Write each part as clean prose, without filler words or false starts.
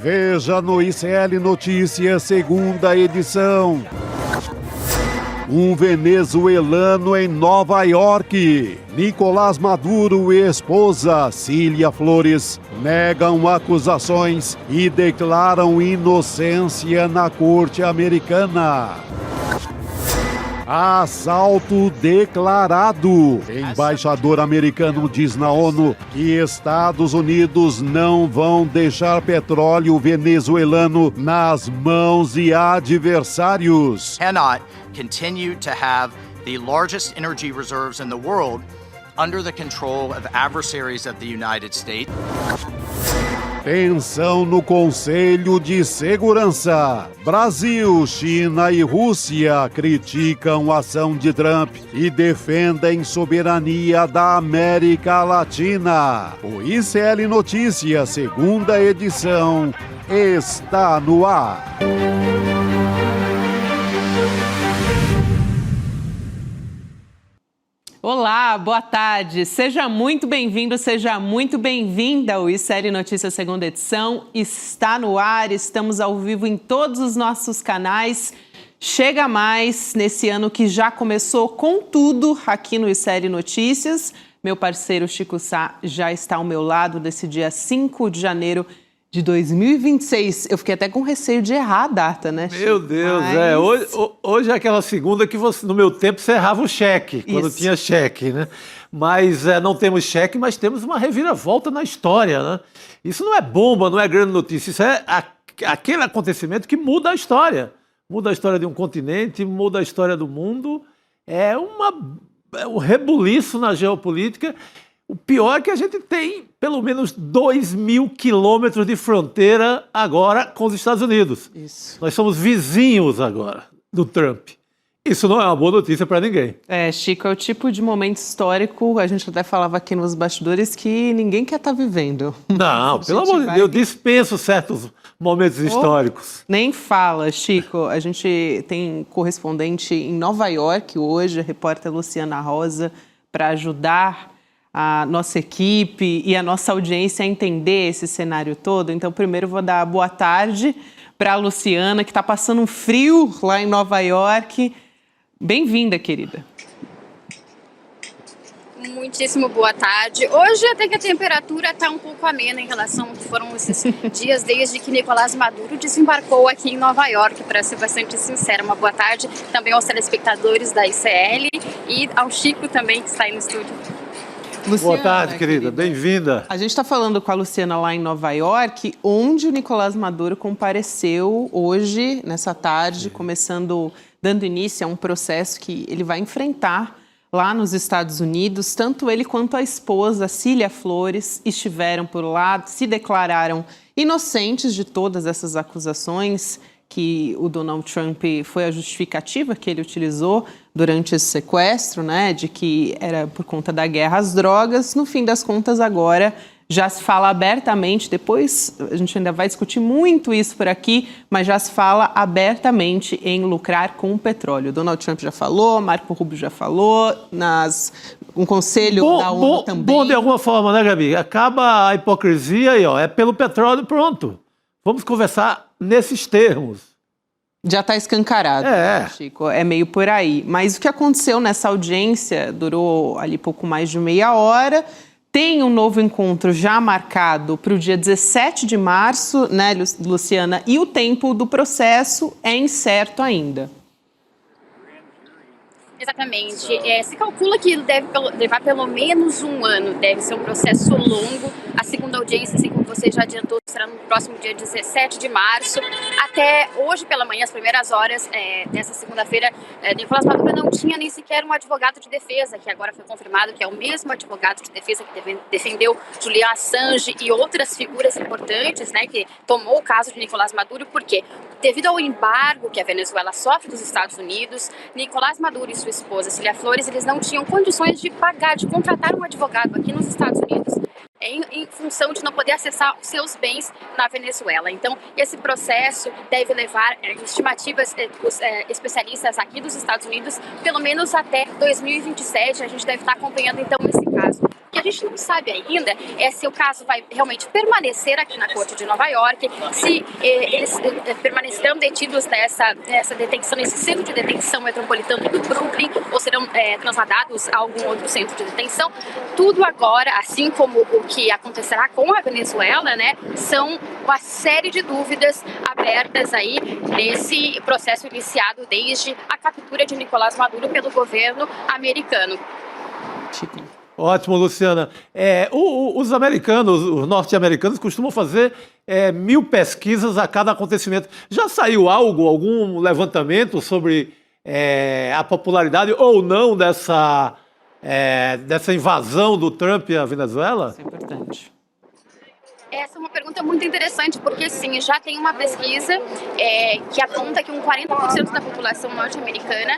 Veja no ICL Notícias, segunda edição. Um venezuelano em Nova York. Nicolás Maduro e esposa Cília Flores negam acusações e declaram inocência na corte americana. Assalto declarado. Embaixador americano diz na ONU que Estados Unidos não vão deixar petróleo venezuelano nas mãos de adversários. Cannot continue to have the largest energy reserves in the world under the control of adversaries of the United States. Tensão no Conselho de Segurança. Brasil, China e Rússia criticam a ação de Trump e defendem soberania da América Latina. O ICL Notícias, segunda edição, está no ar. Olá, boa tarde. Seja muito bem-vindo, seja muito bem-vinda ao ICL Notícias segunda edição. Está no ar, estamos ao vivo em todos os nossos canais. Chega mais nesse ano que já começou com tudo aqui no ICL Notícias. Meu parceiro Chico Sá já está ao meu lado nesse dia 5 de janeiro de 2026. Eu fiquei até com receio de errar a data, né, Chico? Meu Deus, hoje é aquela segunda que você, no meu tempo você errava o cheque, quando tinha cheque, né? Mas não temos cheque, mas temos uma reviravolta na história, né? Isso não é bomba, não é grande notícia, isso é aquele acontecimento que muda a história. Muda a história de um continente, muda a história do mundo. É um rebuliço na geopolítica. O pior é que a gente tem pelo menos 2.000 quilômetros de fronteira agora com os Estados Unidos. Isso. Nós somos vizinhos agora do Trump. Isso não é uma boa notícia para ninguém. Chico, é o tipo de momento histórico, a gente até falava aqui nos bastidores, que ninguém quer estar vivendo. Não, pelo amor de Deus, eu dispenso certos momentos históricos. Nem fala, Chico. A gente tem correspondente em Nova York hoje, a repórter Luciana Rosa, para ajudar a nossa equipe e a nossa audiência a entender esse cenário todo. Então, primeiro vou dar boa tarde para a Luciana, que está passando um frio lá em Nova York. Bem-vinda, querida. Muitíssimo boa tarde. Hoje até que a temperatura está um pouco amena em relação ao que foram esses dias desde que Nicolás Maduro desembarcou aqui em Nova York, para ser bastante sincera. Uma boa tarde também aos telespectadores da ICL e ao Chico também, que está aí no estúdio. Luciana, boa tarde, querida. Bem-vinda. A gente está falando com a Luciana lá em Nova York, onde o Nicolás Maduro compareceu hoje, nessa tarde, dando início a um processo que ele vai enfrentar lá nos Estados Unidos. Tanto ele quanto a esposa, Cília Flores, estiveram por lá, se declararam inocentes de todas essas acusações que o Donald Trump foi a justificativa que ele utilizou durante esse sequestro, né, de que era por conta da guerra às drogas. No fim das contas, agora já se fala abertamente, depois a gente ainda vai discutir muito isso por aqui, mas já se fala abertamente em lucrar com o petróleo. Donald Trump já falou, Marco Rubio já falou, um conselho da ONU também. Bom de alguma forma, né, Gabi? Acaba a hipocrisia e é pelo petróleo, pronto. Vamos conversar nesses termos. Já está escancarado, Chico, é meio por aí. Mas o que aconteceu nessa audiência durou ali pouco mais de meia hora. Tem um novo encontro já marcado para o dia 17 de março, né, Luciana? E o tempo do processo é incerto ainda. Exatamente. Se calcula que deve levar pelo menos um ano, deve ser um processo longo. A segunda audiência, assim como você já adiantou, será no próximo dia 17 de março. Até hoje pela manhã, as primeiras horas dessa segunda-feira, Nicolás Maduro não tinha nem sequer um advogado de defesa, que agora foi confirmado que é o mesmo advogado de defesa que defendeu Julian Assange e outras figuras importantes, né, que tomou o caso de Nicolás Maduro. Por quê? Devido ao embargo que a Venezuela sofre dos Estados Unidos, Nicolás Maduro e sua esposa Cília Flores, eles não tinham condições de contratar um advogado aqui nos Estados Unidos em função de não poder acessar os seus bens na Venezuela. Então, esse processo deve levar, estimativas dos especialistas aqui dos Estados Unidos, pelo menos até 2027. A gente deve estar acompanhando, então, esse caso. O que a gente não sabe ainda se o caso vai realmente permanecer aqui na Corte de Nova York, se eles permanecerão detidos nessa detenção, nesse centro de detenção metropolitano do Brooklyn, ou serão transladados a algum outro centro de detenção. Tudo agora, assim como o que acontecerá com a Venezuela, né, são uma série de dúvidas abertas aí nesse processo iniciado desde a captura de Nicolás Maduro pelo governo americano. Ótimo, Luciana. Os americanos, os norte-americanos costumam fazer 1000 pesquisas a cada acontecimento. Já saiu algum levantamento sobre a popularidade ou não dessa invasão do Trump à Venezuela? Isso é importante. Essa é uma pergunta muito interessante, porque sim, já tem uma pesquisa que aponta que 40% da população norte-americana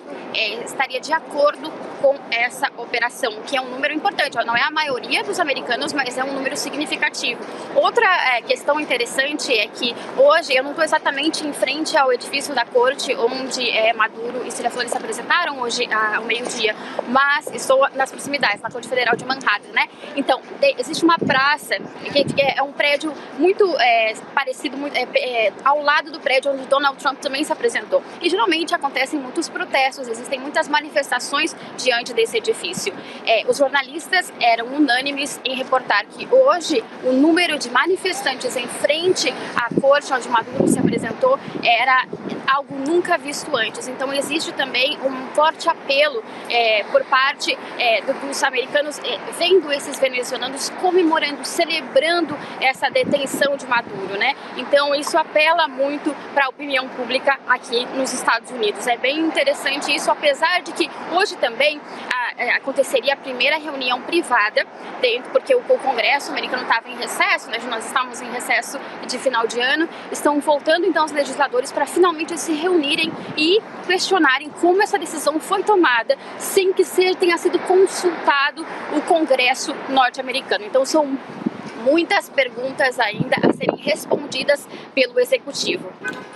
estaria de acordo com essa operação, que é um número importante. Não é a maioria dos americanos, mas é um número significativo. Outra questão interessante é que hoje eu não estou exatamente em frente ao edifício da corte onde Maduro e Cília Flores se apresentaram hoje ao meio-dia, mas estou nas proximidades, na Corte Federal de Manhattan, né? Então, existe uma praça que é um prédio muito parecido, ao lado do prédio onde Donald Trump também se apresentou. E geralmente acontecem muitos protestos, existem muitas manifestações diante desse edifício. Os jornalistas eram unânimes em reportar que hoje o número de manifestantes em frente à corte onde Maduro se apresentou era algo nunca visto antes. Então existe também um forte apelo por parte dos americanos, vendo esses venezuelanos comemorando, celebrando essa detenção de Maduro, né? Então isso apela muito para a opinião pública aqui nos Estados Unidos. É bem interessante isso, apesar de que hoje também aconteceria a primeira reunião privada, porque o Congresso americano estava em recesso, né? Nós estávamos em recesso de final de ano, estão voltando então os legisladores para finalmente se reunirem e questionarem como essa decisão foi tomada sem que tenha sido consultado o Congresso norte-americano. Então são muitas perguntas ainda a serem respondidas pelo Executivo.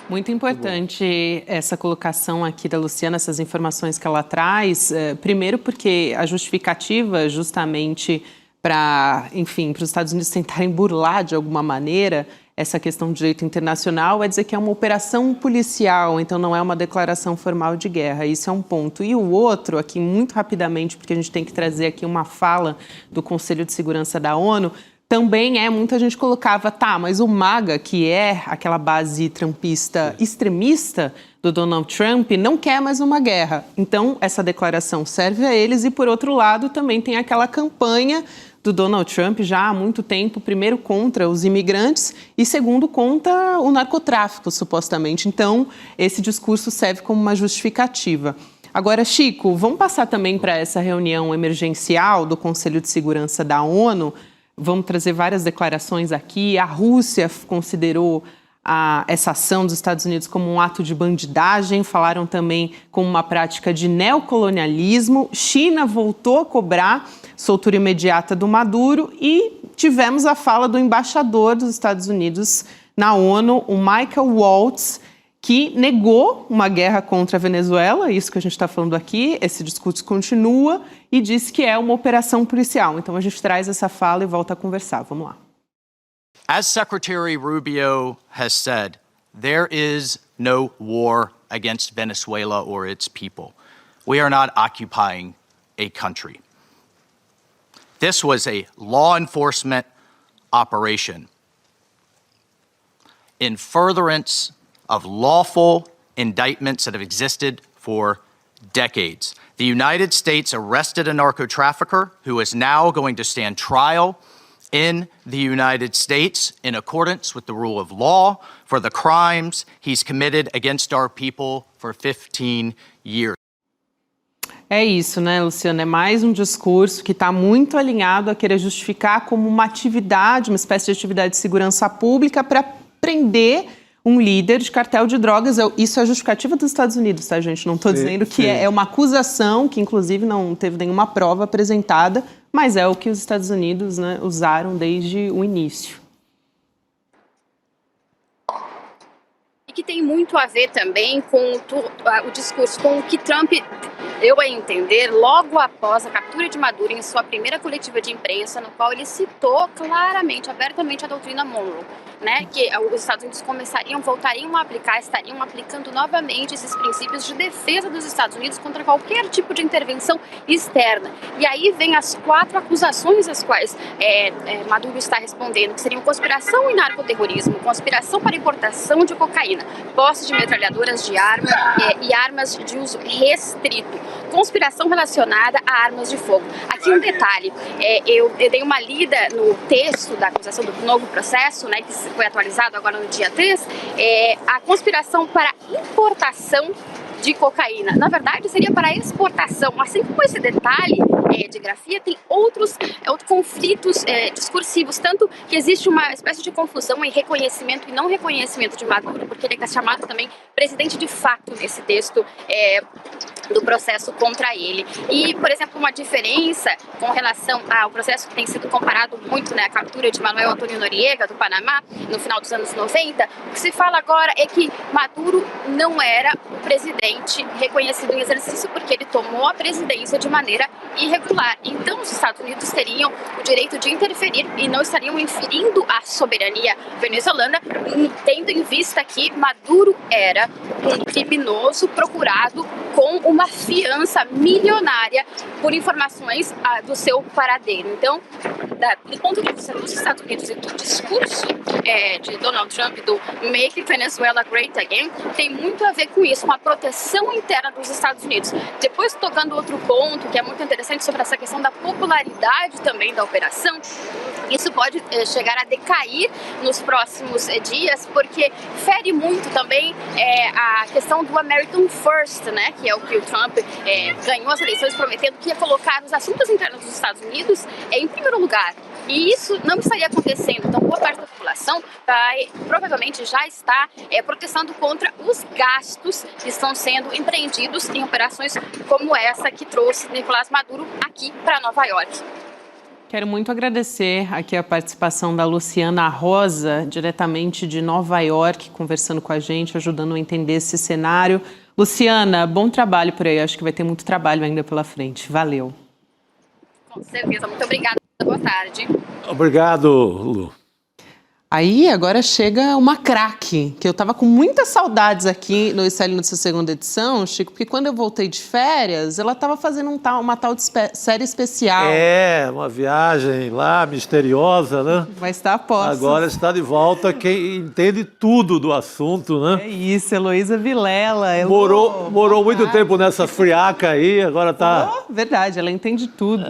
Muito importante essa colocação aqui da Luciana, essas informações que ela traz. Primeiro porque a justificativa justamente para os Estados Unidos tentarem burlar de alguma maneira essa questão do direito internacional é dizer que é uma operação policial, então não é uma declaração formal de guerra. Isso é um ponto. E o outro, aqui muito rapidamente, porque a gente tem que trazer aqui uma fala do Conselho de Segurança da ONU, também muita gente colocava, mas o MAGA, que é aquela base trumpista extremista do Donald Trump, não quer mais uma guerra. Então, essa declaração serve a eles e, por outro lado, também tem aquela campanha do Donald Trump já há muito tempo, primeiro contra os imigrantes e segundo contra o narcotráfico, supostamente. Então, esse discurso serve como uma justificativa. Agora, Chico, vamos passar também para essa reunião emergencial do Conselho de Segurança da ONU. Vamos trazer várias declarações aqui. A Rússia considerou essa ação dos Estados Unidos como um ato de bandidagem, falaram também como uma prática de neocolonialismo. China voltou a cobrar soltura imediata do Maduro e tivemos a fala do embaixador dos Estados Unidos na ONU, o Michael Waltz, que negou uma guerra contra a Venezuela, isso que a gente está falando aqui, esse discurso continua, e disse que é uma operação policial. Então a gente traz essa fala e volta a conversar. Vamos lá. As Secretary Rubio has said, there is no war against Venezuela or its people. We are not occupying a country. This was a law enforcement operation in furtherance of lawful indictments that have existed for decades. The United States arrested a narco trafficker who is now going to stand trial in the United States in accordance with the rule of law for the crimes he's committed against our people for 15 years. É isso, né, Luciana? É mais um discurso que está muito alinhado a querer justificar como uma atividade, uma espécie de atividade de segurança pública para prender um líder de cartel de drogas. Isso é a justificativa dos Estados Unidos, tá, gente? Não estou dizendo que é uma acusação, que inclusive não teve nenhuma prova apresentada, mas é o que os Estados Unidos, né, usaram desde o início. que tem muito a ver também com o discurso, com o que Trump deu a entender logo após a captura de Maduro em sua primeira coletiva de imprensa, no qual ele citou claramente, abertamente a doutrina Monroe, né, que os Estados Unidos voltariam a aplicar, estariam aplicando novamente esses princípios de defesa dos Estados Unidos contra qualquer tipo de intervenção externa. E aí vem as 4 acusações às quais Maduro está respondendo, que seriam conspiração e narcoterrorismo, conspiração para importação de cocaína, posse de metralhadoras de arma e armas de uso restrito, conspiração relacionada a armas de fogo. Aqui um detalhe, eu dei uma lida no texto da acusação do novo processo, né, que foi atualizado agora no dia 3, a conspiração para importação de cocaína. Na verdade, seria para exportação. Assim como esse detalhe de grafia, tem outros conflitos discursivos, tanto que existe uma espécie de confusão em reconhecimento e não reconhecimento de Maduro, porque ele é chamado também presidente de fato nesse texto do processo contra ele. E, por exemplo, uma diferença com relação ao processo que tem sido comparado muito, né, à captura de Manuel Antônio Noriega, do Panamá, no final dos anos 90, o que se fala agora é que Maduro não era o presidente reconhecido em exercício porque ele tomou a presidência de maneira irregular. Então, os Estados Unidos teriam o direito de interferir e não estariam inferindo a soberania venezuelana, tendo em vista que Maduro era um criminoso procurado com uma fiança milionária por informações do seu paradeiro. Então, do ponto de vista dos Estados Unidos e do discurso de Donald Trump do Make Venezuela Great Again, tem muito a ver com isso, uma proteção interna dos Estados Unidos. Depois, tocando outro ponto que é muito interessante sobre essa questão da popularidade também da operação, isso pode chegar a decair nos próximos dias, porque fere muito também a questão do American First, né, que é o que o Trump ganhou as eleições prometendo que ia colocar os assuntos internos dos Estados Unidos em primeiro lugar. E isso não estaria acontecendo. Então, boa parte da população provavelmente já está protestando contra os gastos que estão sendo empreendidos em operações como essa que trouxe Nicolás Maduro aqui para Nova York. Quero muito agradecer aqui a participação da Luciana Rosa, diretamente de Nova York, conversando com a gente, ajudando a entender esse cenário. Luciana, bom trabalho por aí. Acho que vai ter muito trabalho ainda pela frente. Valeu. Com certeza. Muito obrigada. Boa tarde. Obrigado, Lu. Aí agora chega uma craque, que eu tava com muitas saudades aqui no ICL Notícia segunda edição, Chico, porque quando eu voltei de férias, ela tava fazendo uma tal de série especial. Uma viagem lá, misteriosa, né? Mas está a posse. Agora está de volta quem entende tudo do assunto, né? É isso, Heloísa Vilela. Morou muito tempo nessa friaca aí, agora tá... Verdade, ela entende tudo.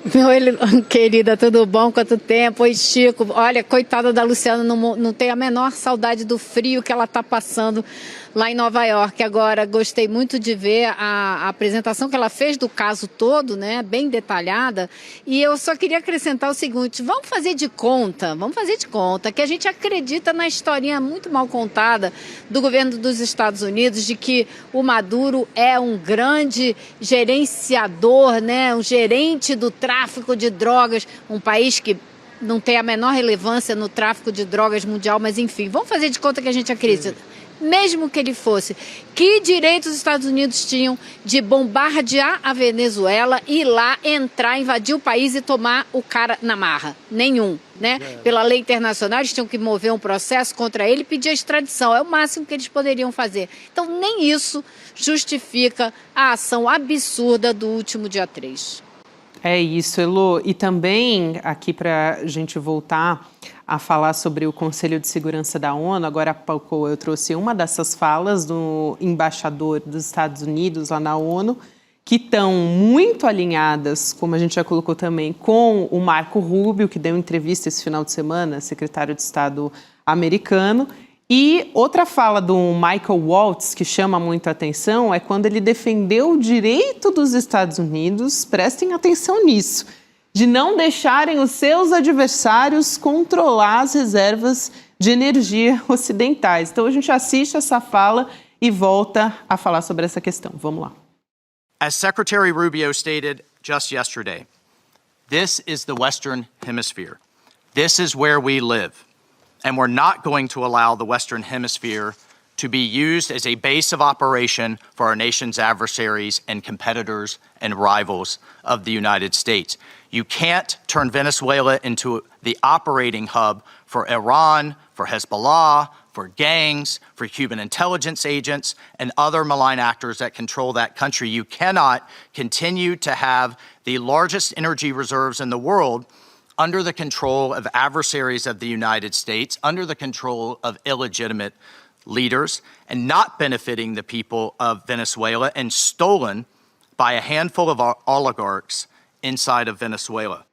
Oi, querida, tudo bom? Quanto tempo? Oi, Chico. Olha, coitada da Luciana, não tem a menor saudade do frio que ela está passando lá em Nova York. Agora, gostei muito de ver a apresentação que ela fez do caso todo, né? Bem detalhada. E eu só queria acrescentar o seguinte, vamos fazer de conta que a gente acredita na historinha muito mal contada do governo dos Estados Unidos, de que o Maduro é um grande gerenciador, né? Um gerente do tráfico de drogas, um país que não tem a menor relevância no tráfico de drogas mundial, mas enfim, vamos fazer de conta que a gente acredita. Mesmo que ele fosse, que direitos os Estados Unidos tinham de bombardear a Venezuela, ir lá, entrar, invadir o país e tomar o cara na marra? Nenhum, né? Pela lei internacional, eles tinham que mover um processo contra ele e pedir a extradição. É o máximo que eles poderiam fazer. Então, nem isso justifica a ação absurda do último dia 3. É isso, Elo. E também, aqui para a gente voltar a falar sobre o Conselho de Segurança da ONU, agora há pouco eu trouxe uma dessas falas do embaixador dos Estados Unidos lá na ONU, que estão muito alinhadas, como a gente já colocou também, com o Marco Rubio, que deu entrevista esse final de semana, secretário de Estado americano. E outra fala do Michael Waltz, que chama muito a atenção, é quando ele defendeu o direito dos Estados Unidos, prestem atenção nisso, de não deixarem os seus adversários controlar as reservas de energia ocidentais. Então a gente assiste essa fala e volta a falar sobre essa questão. Vamos lá. As Secretary Rubio stated just yesterday, this is the Western Hemisphere. This is where we live. and we're not going to allow the Western Hemisphere to be used as a base of operation for our nation's adversaries and competitors and rivals of the United States. You can't turn Venezuela into the operating hub for Iran, for Hezbollah, for gangs, for Cuban intelligence agents, and other malign actors that control that country. You cannot continue to have the largest energy reserves in the world under the control of adversaries of the United States, under the control of illegitimate leaders, and not benefiting the people of Venezuela, and stolen by a handful of oligarchs inside of Venezuela.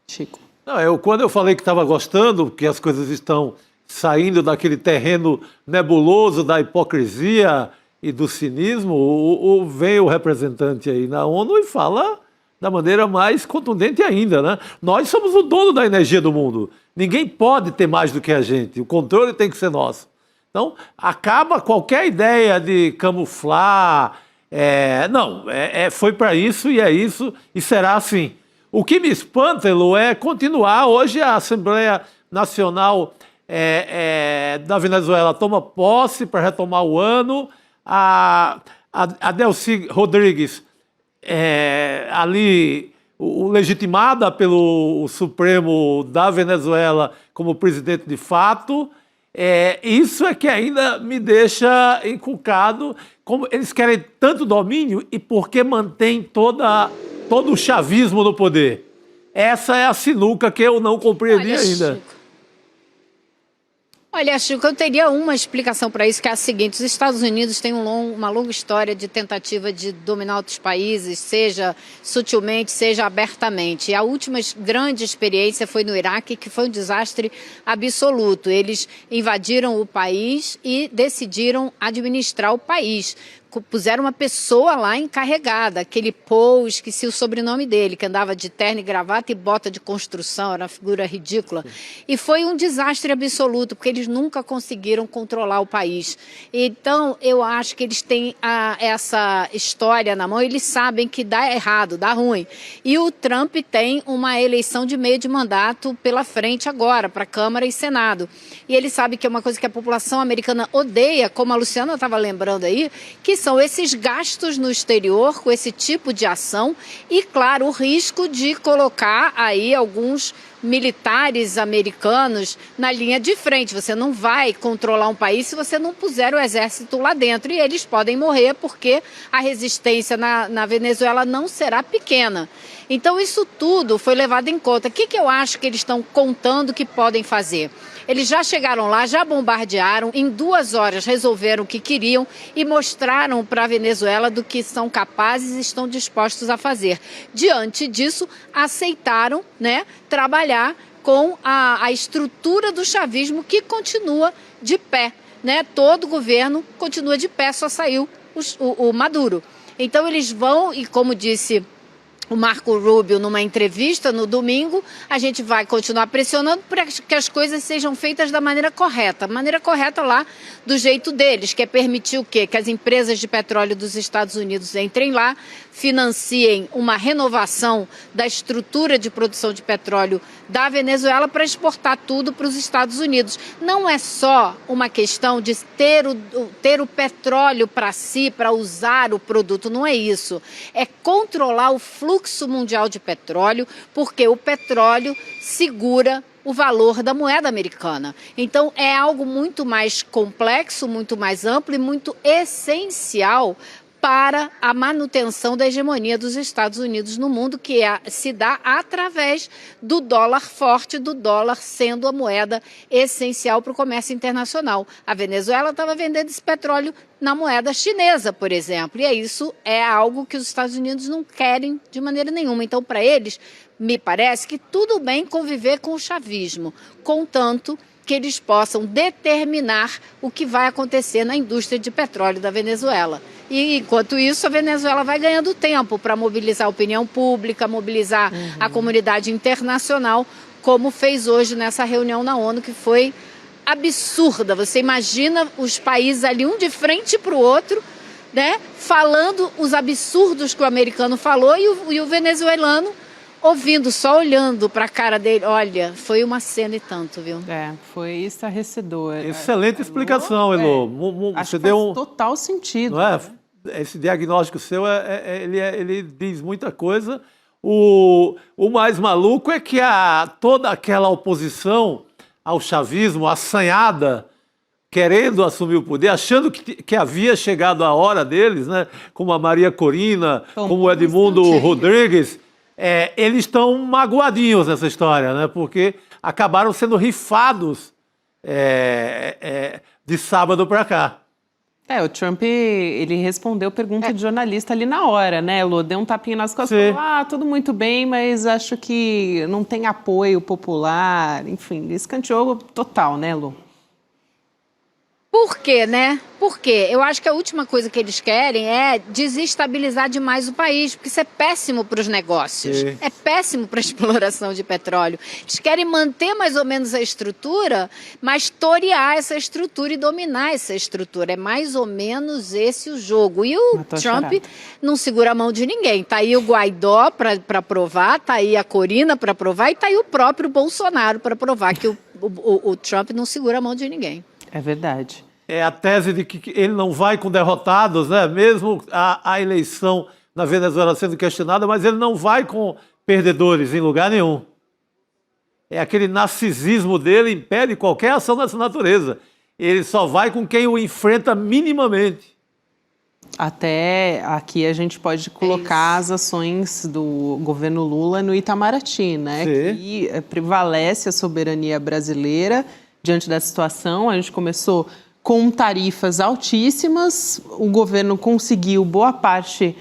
Chico. Não, quando eu falei que estava gostando, que as coisas estão saindo daquele terreno nebuloso da hipocrisia e do cinismo, vem o representante aí na ONU e fala da maneira mais contundente ainda, né? Nós somos o dono da energia do mundo. Ninguém pode ter mais do que a gente. O controle tem que ser nosso. Então, acaba qualquer ideia de camuflar. Foi para isso e é isso e será assim. O que me espanta, Elô, é continuar. Hoje a Assembleia Nacional da Venezuela toma posse para retomar o ano. A Delcy Rodrigues, ali legitimada pelo Supremo da Venezuela como presidente de fato. Isso é que ainda me deixa encucado. Como eles querem tanto domínio e porque mantém todo o chavismo no poder. Essa é a sinuca que eu não compreendi ainda. Olha, Chico, eu teria uma explicação para isso, que é a seguinte: os Estados Unidos têm uma longa história de tentativa de dominar outros países, seja sutilmente, seja abertamente. E a última grande experiência foi no Iraque, que foi um desastre absoluto. Eles invadiram o país e decidiram administrar o país. Puseram uma pessoa lá encarregada, aquele Paul, esqueci o sobrenome dele, que andava de terno e gravata e bota de construção, era uma figura ridícula. E foi um desastre absoluto, porque eles nunca conseguiram controlar o país. Então, eu acho que eles têm essa história na mão, eles sabem que dá errado, dá ruim. E o Trump tem uma eleição de meio de mandato pela frente agora, para Câmara e Senado. E ele sabe que é uma coisa que a população americana odeia, como a Luciana estava lembrando aí, que são esses gastos no exterior com esse tipo de ação e, claro, o risco de colocar aí alguns militares americanos na linha de frente. Você não vai controlar um país se você não puser o exército lá dentro, e eles podem morrer porque a resistência na Venezuela não será pequena. Então isso tudo foi levado em conta. O que eu acho que eles estão contando que podem fazer? Eles já chegaram lá, já bombardearam, em 2 horas resolveram o que queriam e mostraram para a Venezuela do que são capazes e estão dispostos a fazer. Diante disso, aceitaram, trabalhar com a estrutura do chavismo, que continua de pé. Todo o governo continua de pé, só saiu o Maduro. Então eles vão, e como disse o Marco Rubio numa entrevista no domingo, a gente vai continuar pressionando para que as coisas sejam feitas da maneira correta. A maneira correta lá, do jeito deles, que é permitir o quê? Que as empresas de petróleo dos Estados Unidos entrem lá, financiem uma renovação da estrutura de produção de petróleo da Venezuela para exportar tudo para os Estados Unidos. Não é só uma questão de ter o petróleo para si, para usar o produto, não é isso. É controlar o fluxo mundial de petróleo, porque o petróleo segura o valor da moeda americana. Então é algo muito mais complexo, muito mais amplo e muito essencial para a manutenção da hegemonia dos Estados Unidos no mundo, que se dá através do dólar forte, do dólar sendo a moeda essencial para o comércio internacional. A Venezuela estava vendendo esse petróleo na moeda chinesa, por exemplo, e isso é algo que os Estados Unidos não querem de maneira nenhuma. Então, para eles, me parece que tudo bem conviver com o chavismo, contanto que eles possam determinar o que vai acontecer na indústria de petróleo da Venezuela. E, enquanto isso, a Venezuela vai ganhando tempo para mobilizar a opinião pública, mobilizar a comunidade internacional, como fez hoje nessa reunião na ONU, que foi absurda. Você imagina os países ali, um de frente para o outro, falando os absurdos que o americano falou, e o venezuelano ouvindo, só olhando para a cara dele. Olha, foi uma cena e tanto, viu? Foi estarrecedor. Excelente explicação, Elô. Acho Você que deu faz total sentido. Não é? Esse diagnóstico seu, ele diz muita coisa. O mais maluco é que toda aquela oposição ao chavismo, assanhada, querendo assumir o poder, achando que havia chegado a hora deles, né? Como a Maria Corina, como o Edmundo Rodrigues, eles estão magoadinhos nessa história, né? Porque acabaram sendo rifados de sábado para cá. O Trump, ele respondeu pergunta de jornalista ali na hora, né, Lô? Deu um tapinha nas costas e falou, tudo muito bem, mas acho que não tem apoio popular, enfim, escanteou total, né, Lô? Por quê, né? Por quê? Eu acho que a última coisa que eles querem é desestabilizar demais o país, porque isso é péssimo para os negócios, é péssimo para a exploração de petróleo. Eles querem manter mais ou menos a estrutura, mas torear essa estrutura e dominar essa estrutura. É mais ou menos esse o jogo. E o Trump não segura a mão de ninguém. Tá aí o Guaidó para provar, tá aí a Corina para provar e tá aí o próprio Bolsonaro para provar que o Trump não segura a mão de ninguém. É verdade. É a tese de que ele não vai com derrotados, né? Mesmo a eleição na Venezuela sendo questionada, mas ele não vai com perdedores em lugar nenhum. É aquele narcisismo dele impede qualquer ação dessa natureza. Ele só vai com quem o enfrenta minimamente. Até aqui a gente pode colocar as ações do governo Lula no Itamaraty, né? Que prevalece a soberania brasileira diante da situação. A gente começou com tarifas altíssimas, o governo conseguiu boa parte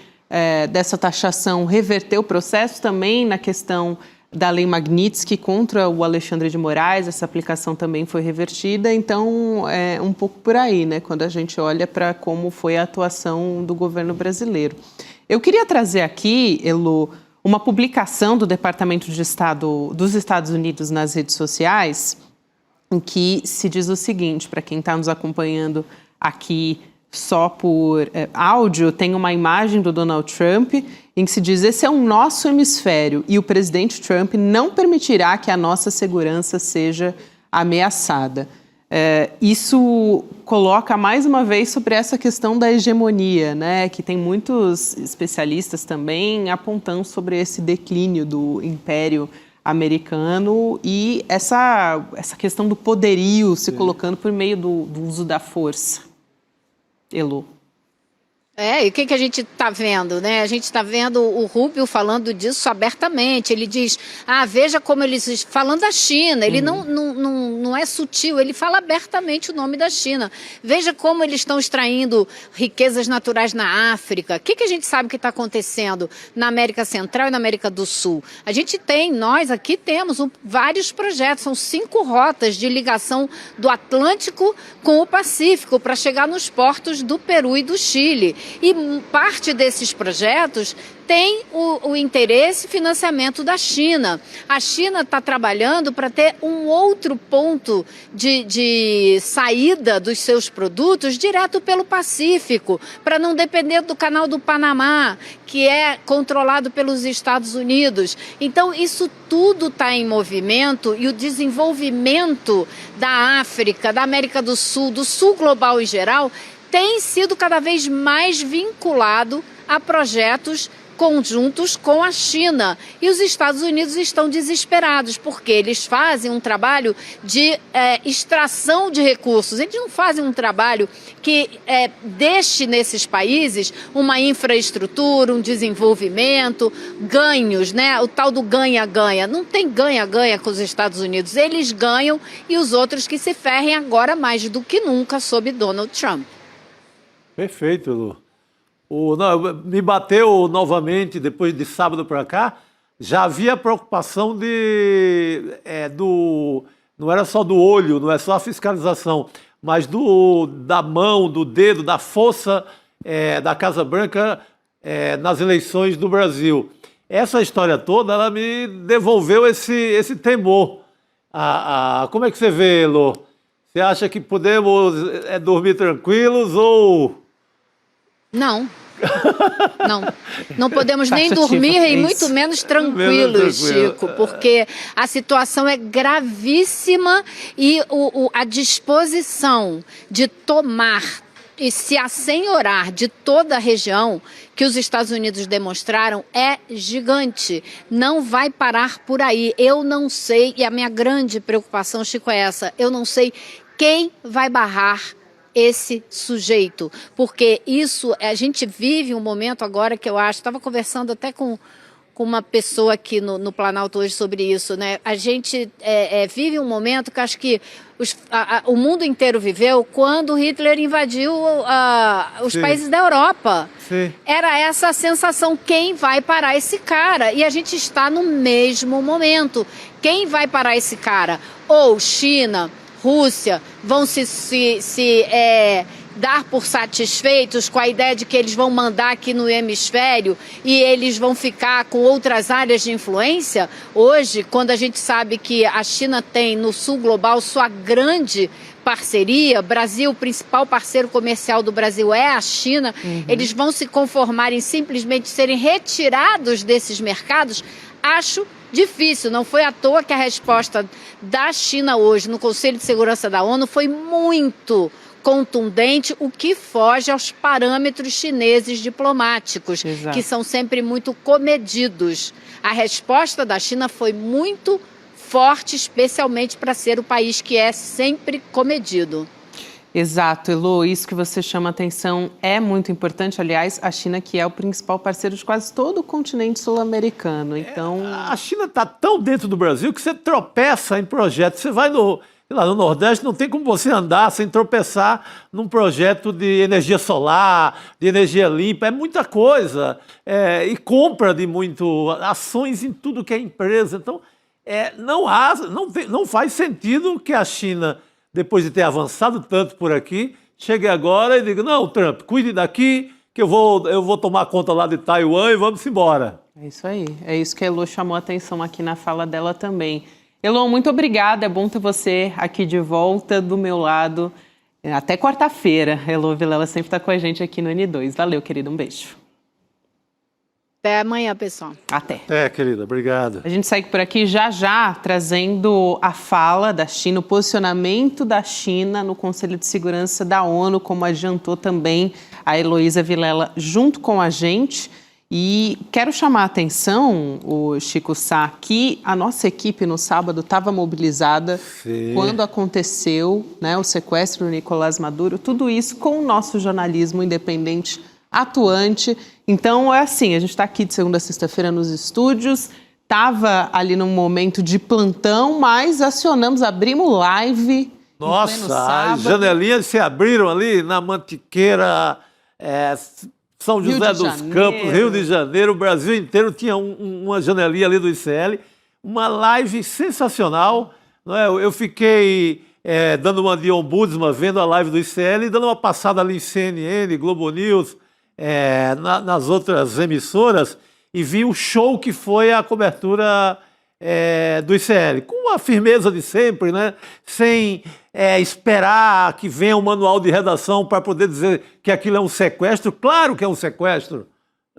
dessa taxação reverter o processo também na questão da Lei Magnitsky contra o Alexandre de Moraes, essa aplicação também foi revertida, então é um pouco por aí, né, quando a gente olha para como foi a atuação do governo brasileiro. Eu queria trazer aqui, Elô, uma publicação do Departamento de Estado dos Estados Unidos nas redes sociais, em que se diz o seguinte, para quem está nos acompanhando aqui só por áudio, tem uma imagem do Donald Trump em que se diz: esse é o nosso hemisfério e o presidente Trump não permitirá que a nossa segurança seja ameaçada. Isso coloca mais uma vez sobre essa questão da hegemonia, né, que tem muitos especialistas também apontando sobre esse declínio do império americano e essa questão do poderio se colocando por meio do uso da força. Elô. E o que a gente está vendo, né? A gente está vendo o Rubio falando disso abertamente. Ele diz, veja como eles... Falando da China, ele não é sutil, ele fala abertamente o nome da China. Veja como eles estão extraindo riquezas naturais na África. O que a gente sabe que está acontecendo na América Central e na América do Sul? A gente nós aqui temos vários projetos, são 5 rotas de ligação do Atlântico com o Pacífico para chegar nos portos do Peru e do Chile. E parte desses projetos tem o interesse e financiamento da China. A China está trabalhando para ter um outro ponto de saída dos seus produtos direto pelo Pacífico, para não depender do canal do Panamá, que é controlado pelos Estados Unidos. Então, isso tudo está em movimento e o desenvolvimento da África, da América do Sul global em geral, tem sido cada vez mais vinculado a projetos conjuntos com a China. E os Estados Unidos estão desesperados, porque eles fazem um trabalho de extração de recursos. Eles não fazem um trabalho que deixe nesses países uma infraestrutura, um desenvolvimento, ganhos, né? O tal do ganha-ganha. Não tem ganha-ganha com os Estados Unidos. Eles ganham e os outros que se ferrem agora mais do que nunca sob Donald Trump. Perfeito, Lu. Me bateu novamente, depois de sábado para cá, já havia preocupação não era só do olho, não é só a fiscalização, mas da mão, do dedo, da força da Casa Branca nas eleições do Brasil. Essa história toda, ela me devolveu esse temor. Como é que você vê, Lu? Você acha que podemos dormir tranquilos ou... Não, Não podemos nem Taxativa, dormir e isso. muito menos tranquilos, Chico, porque a situação é gravíssima e a disposição de tomar e se assenhorar de toda a região que os Estados Unidos demonstraram é gigante. Não vai parar por aí. Eu não sei, e a minha grande preocupação, Chico, é essa. Eu não sei quem vai barrar esse sujeito, porque a gente vive um momento agora que eu acho, estava conversando até com uma pessoa aqui no Planalto hoje sobre isso, né? A gente vive um momento que acho que o mundo inteiro viveu quando Hitler invadiu os países da Europa. Sim. Era essa a sensação, quem vai parar esse cara? E a gente está no mesmo momento. Quem vai parar esse cara? Ou China, Rússia, vão se dar por satisfeitos com a ideia de que eles vão mandar aqui no hemisfério e eles vão ficar com outras áreas de influência? Hoje, quando a gente sabe que a China tem no sul global sua grande parceria, Brasil, o principal parceiro comercial do Brasil é a China, eles vão se conformar em simplesmente serem retirados desses mercados? Acho difícil. Não foi à toa que a resposta da China hoje no Conselho de Segurança da ONU foi muito contundente, o que foge aos parâmetros chineses diplomáticos, Exato. que são sempre muito comedidos. A resposta da China foi muito forte, especialmente para ser o país que é sempre comedido. Exato, Elô, isso que você chama atenção é muito importante. Aliás, a China que é o principal parceiro de quase todo o continente sul-americano. Então, A China está tão dentro do Brasil que você tropeça em projetos. Você vai no Nordeste, não tem como você andar sem tropeçar num projeto de energia solar, de energia limpa. É muita coisa. E compra de ações em tudo que é empresa. Então, não faz sentido que a China, depois de ter avançado tanto por aqui, chegue agora e diga, não, Trump, cuide daqui, que eu vou tomar conta lá de Taiwan e vamos embora. é isso aí. É isso que a Elô chamou a atenção aqui na fala dela também. Elô, muito obrigada. É bom ter você aqui de volta do meu lado. Até quarta-feira. Elô Vilela sempre está com a gente aqui no N2. Valeu, querido. Um beijo. Até amanhã, pessoal. Até. Querida, obrigado. A gente segue por aqui já trazendo a fala da China, o posicionamento da China no Conselho de Segurança da ONU, como adiantou também a Heloísa Vilela junto com a gente. E quero chamar a atenção, o Chico Sá, que a nossa equipe no sábado estava mobilizada quando aconteceu, né, o sequestro do Nicolás Maduro, tudo isso com o nosso jornalismo independente atuante. Então, é assim, a gente está aqui de segunda a sexta-feira nos estúdios, estava ali num momento de plantão, mas abrimos live. Nossa, as janelinhas se abriram ali na Mantiqueira, São José dos Campos, Rio de Janeiro, o Brasil inteiro tinha uma janelinha ali do ICL, uma live sensacional. Não é? Eu fiquei dando uma de ombudsman, vendo a live do ICL, e dando uma passada ali em CNN, Globo News, nas outras emissoras, e vi o show que foi a cobertura do ICL, com a firmeza de sempre, né? Sem esperar que venha um manual de redação para poder dizer que aquilo é um sequestro. Claro que é um sequestro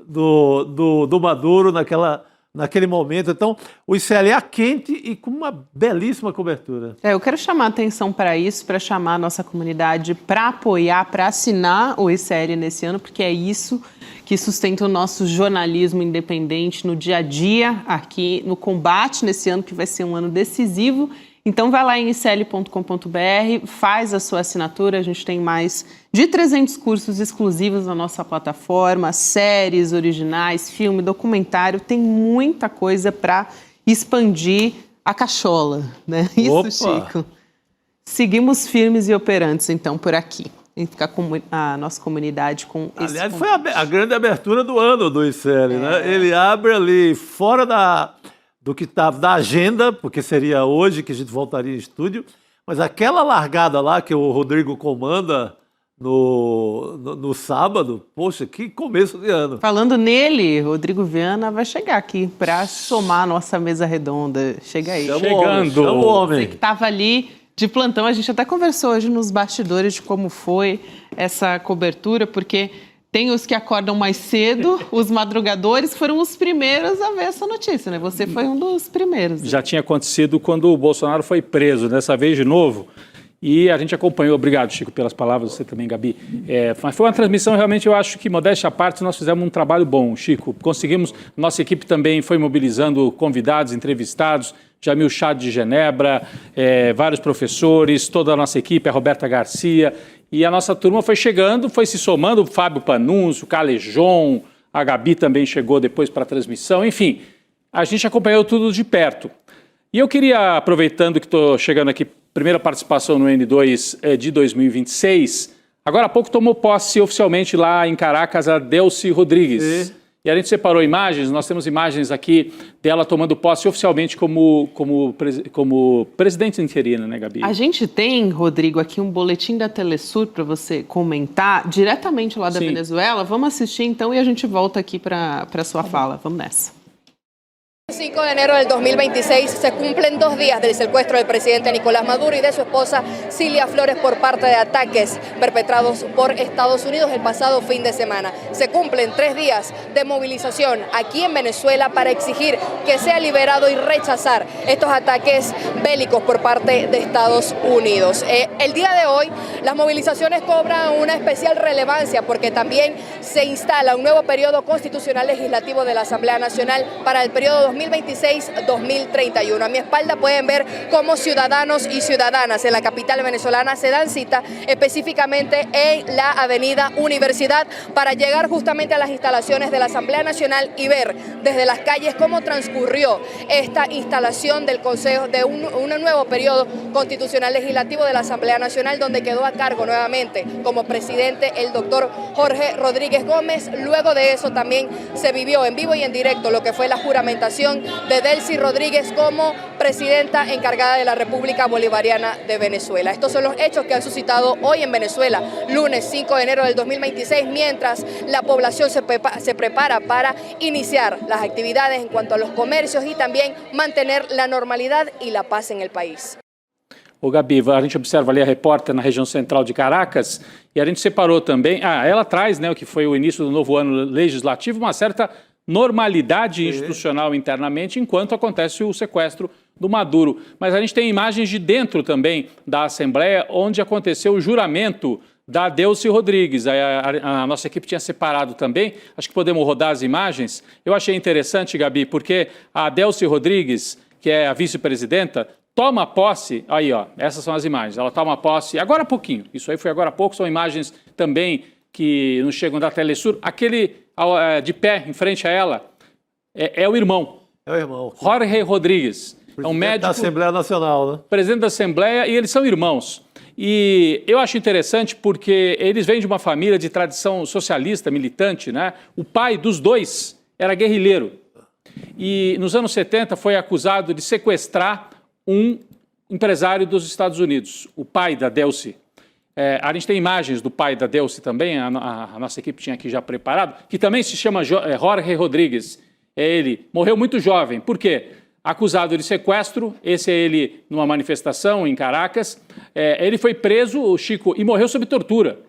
do Maduro naquele momento. Então, o ICL é quente e com uma belíssima cobertura. Eu quero chamar a atenção para isso, para chamar a nossa comunidade para apoiar, para assinar o ICL nesse ano, porque é isso que sustenta o nosso jornalismo independente no dia a dia, aqui no combate nesse ano, que vai ser um ano decisivo. Então vai lá em icl.com.br, faz a sua assinatura, a gente tem mais de 300 cursos exclusivos na nossa plataforma, séries originais, filme, documentário, tem muita coisa para expandir a cachola, né? Opa. Isso, Chico. Seguimos firmes e operantes, então, por aqui. E ficar com a nossa comunidade com esse Aliás, foi a grande abertura do ano do ICL, né? Ele abre ali fora do que estava da agenda, porque seria hoje que a gente voltaria em estúdio, mas aquela largada lá que o Rodrigo comanda no sábado, poxa, que começo de ano. Falando nele, Rodrigo Viana vai chegar aqui para somar a nossa mesa redonda. Chega aí. Chama o homem. Você que estava ali de plantão, a gente até conversou hoje nos bastidores de como foi essa cobertura, porque Tem os que acordam mais cedo, os madrugadores foram os primeiros a ver essa notícia, né? Você foi um dos primeiros. Já tinha acontecido quando o Bolsonaro foi preso, dessa vez de novo. E a gente acompanhou, obrigado, Chico, pelas palavras, você também, Gabi. Mas foi uma transmissão, realmente, eu acho que, modéstia à parte, nós fizemos um trabalho bom, Chico. Conseguimos, nossa equipe também foi mobilizando convidados, entrevistados, Jamil Chad de Genebra, vários professores, toda a nossa equipe, a Roberta Garcia, e a nossa turma foi chegando, foi se somando, o Fábio Panunzio, o Calejon, a Gabi também chegou depois para a transmissão, enfim, a gente acompanhou tudo de perto. E eu queria, aproveitando que estou chegando aqui, primeira participação no N2 de 2026, agora há pouco tomou posse oficialmente lá em Caracas a Delcy Rodrigues. E a gente separou imagens, nós temos imagens aqui dela tomando posse oficialmente como presidente interina, né, Gabi? A gente tem, Rodrigo, aqui um boletim da Telesur para você comentar, diretamente lá da Venezuela. Vamos assistir então e a gente volta aqui para a sua fala. Vamos nessa. 5 de enero del 2026 se cumplen 2 días del secuestro del presidente Nicolás Maduro y de su esposa Cilia Flores por parte de ataques perpetrados por Estados Unidos el pasado fin de semana. Se cumplen 3 días de movilización aquí en Venezuela para exigir que sea liberado y rechazar estos ataques bélicos por parte de Estados Unidos. El día de hoy las movilizaciones cobran una especial relevancia porque también se instala un nuevo periodo constitucional legislativo de la Asamblea Nacional para el periodo 2026-2031. A mi espalda pueden ver cómo ciudadanos y ciudadanas en la capital venezolana se dan cita específicamente en la avenida Universidad para llegar justamente a las instalaciones de la Asamblea Nacional y ver desde las calles cómo transcurrió esta instalación del Consejo de un nuevo periodo constitucional legislativo de la Asamblea Nacional, donde quedó a cargo nuevamente como presidente el doctor Jorge Rodríguez Gómez. Luego de eso también se vivió en vivo y en directo lo que fue la juramentación de Delcy Rodríguez como presidenta encargada de la República Bolivariana de Venezuela. Estos son los hechos que han suscitado hoy en Venezuela, lunes 5 de enero del 2026, mientras la población se prepara para iniciar las actividades en cuanto a los comercios y también mantener la normalidad y la paz en el país. Ô Gabi, a gente observa ali a repórter na região central de Caracas e a gente separou também, ela traz, né, o que foi o início do novo ano legislativo, uma certa normalidade institucional internamente, enquanto acontece o sequestro do Maduro. Mas a gente tem imagens de dentro também da Assembleia, onde aconteceu o juramento da Delcy Rodrigues. A nossa equipe tinha separado também, acho que podemos rodar as imagens. Eu achei interessante, Gabi, porque a Delcy Rodrigues, que é a vice-presidenta, toma posse, aí ó, essas são as imagens, ela toma posse agora há pouquinho, isso aí foi agora há pouco, são imagens também que nos chegam da Telesur, aquele de pé em frente a ela é o irmão. É o irmão. Jorge Rodrigues. É um médico da Assembleia Nacional, né? Presidente da Assembleia, e eles são irmãos. E eu acho interessante porque eles vêm de uma família de tradição socialista, militante, né? O pai dos dois era guerrilheiro. E nos anos 70 foi acusado de sequestrar um empresário dos Estados Unidos, o pai da Delcy. A gente tem imagens do pai da Delcy também, a nossa equipe tinha aqui já preparado, que também se chama Jorge Rodrigues. Ele morreu muito jovem. Por quê? Acusado de sequestro, esse é ele numa manifestação em Caracas. Ele foi preso, o Chico, e morreu sob tortura,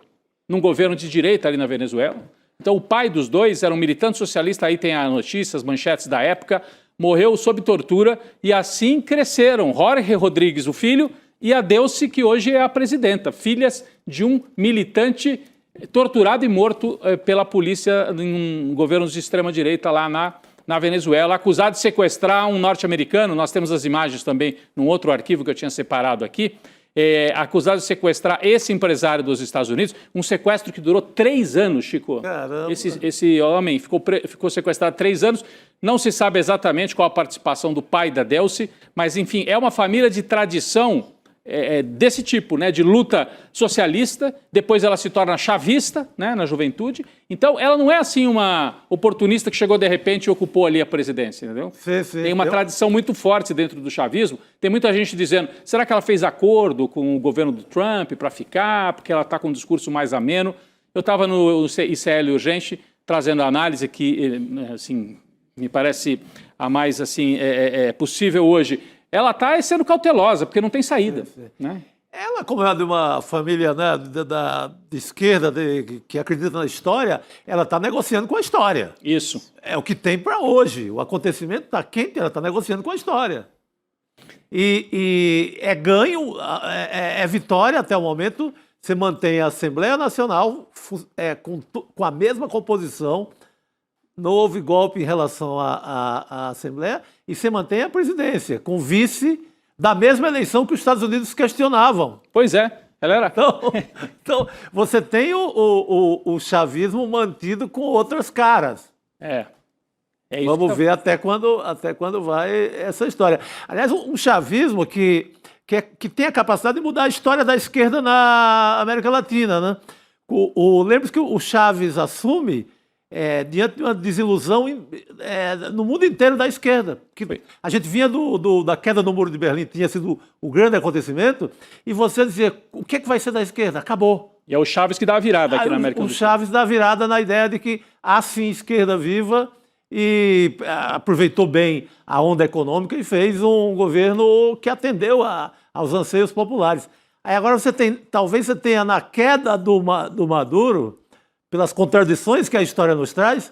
num governo de direita ali na Venezuela. Então o pai dos dois era um militante socialista, aí tem a notícia, as manchetes da época, morreu sob tortura e assim cresceram Jorge Rodrigues, o filho, e a Delcy, que hoje é a presidenta, filhas de um militante torturado e morto pela polícia em governos de extrema-direita lá na Venezuela, acusado de sequestrar um norte-americano. Nós temos as imagens também num outro arquivo que eu tinha separado aqui. Acusado de sequestrar esse empresário dos Estados Unidos, um sequestro que durou 3 anos, Chico. Caramba. Esse homem ficou sequestrado 3 anos. Não se sabe exatamente qual a participação do pai da Delcy, mas, enfim, é uma família de tradição desse tipo, né, de luta socialista. Depois ela se torna chavista, né, na juventude. Então, ela não é assim uma oportunista que chegou de repente e ocupou ali a presidência, entendeu? Sim. Tem uma tradição muito forte dentro do chavismo. Tem muita gente dizendo, será que ela fez acordo com o governo do Trump para ficar, porque ela está com um discurso mais ameno? Eu estava no ICL Urgente trazendo a análise que, assim, me parece a mais assim, possível hoje. Ela está sendo cautelosa, porque não tem saída. Né? Ela, como é de uma família, né, de esquerda, que acredita na história, ela está negociando com a história. Isso. É o que tem para hoje. O acontecimento está quente, ela está negociando com a história. E é ganho, é vitória até o momento. Você mantém a Assembleia Nacional com a mesma composição. Não houve golpe em relação à Assembleia. E você mantém a presidência com vice da mesma eleição que os Estados Unidos questionavam. Pois é, ela era. Então você tem o chavismo mantido com outras caras. É isso. Vamos ver até quando vai essa história. Aliás, um chavismo que tem a capacidade de mudar a história da esquerda na América Latina, né? Lembre-se que o Chávez assume diante de uma desilusão no mundo inteiro da esquerda. A gente vinha da queda do Muro de Berlim, tinha sido o grande acontecimento, e você dizia, o que vai ser da esquerda? Acabou. E é o Chávez que dá a virada aqui na América do Sul. O Chávez dá a virada na ideia de que há sim esquerda viva, e aproveitou bem a onda econômica e fez um governo que atendeu aos anseios populares. Aí agora talvez você tenha na queda do Maduro, pelas contradições que a história nos traz,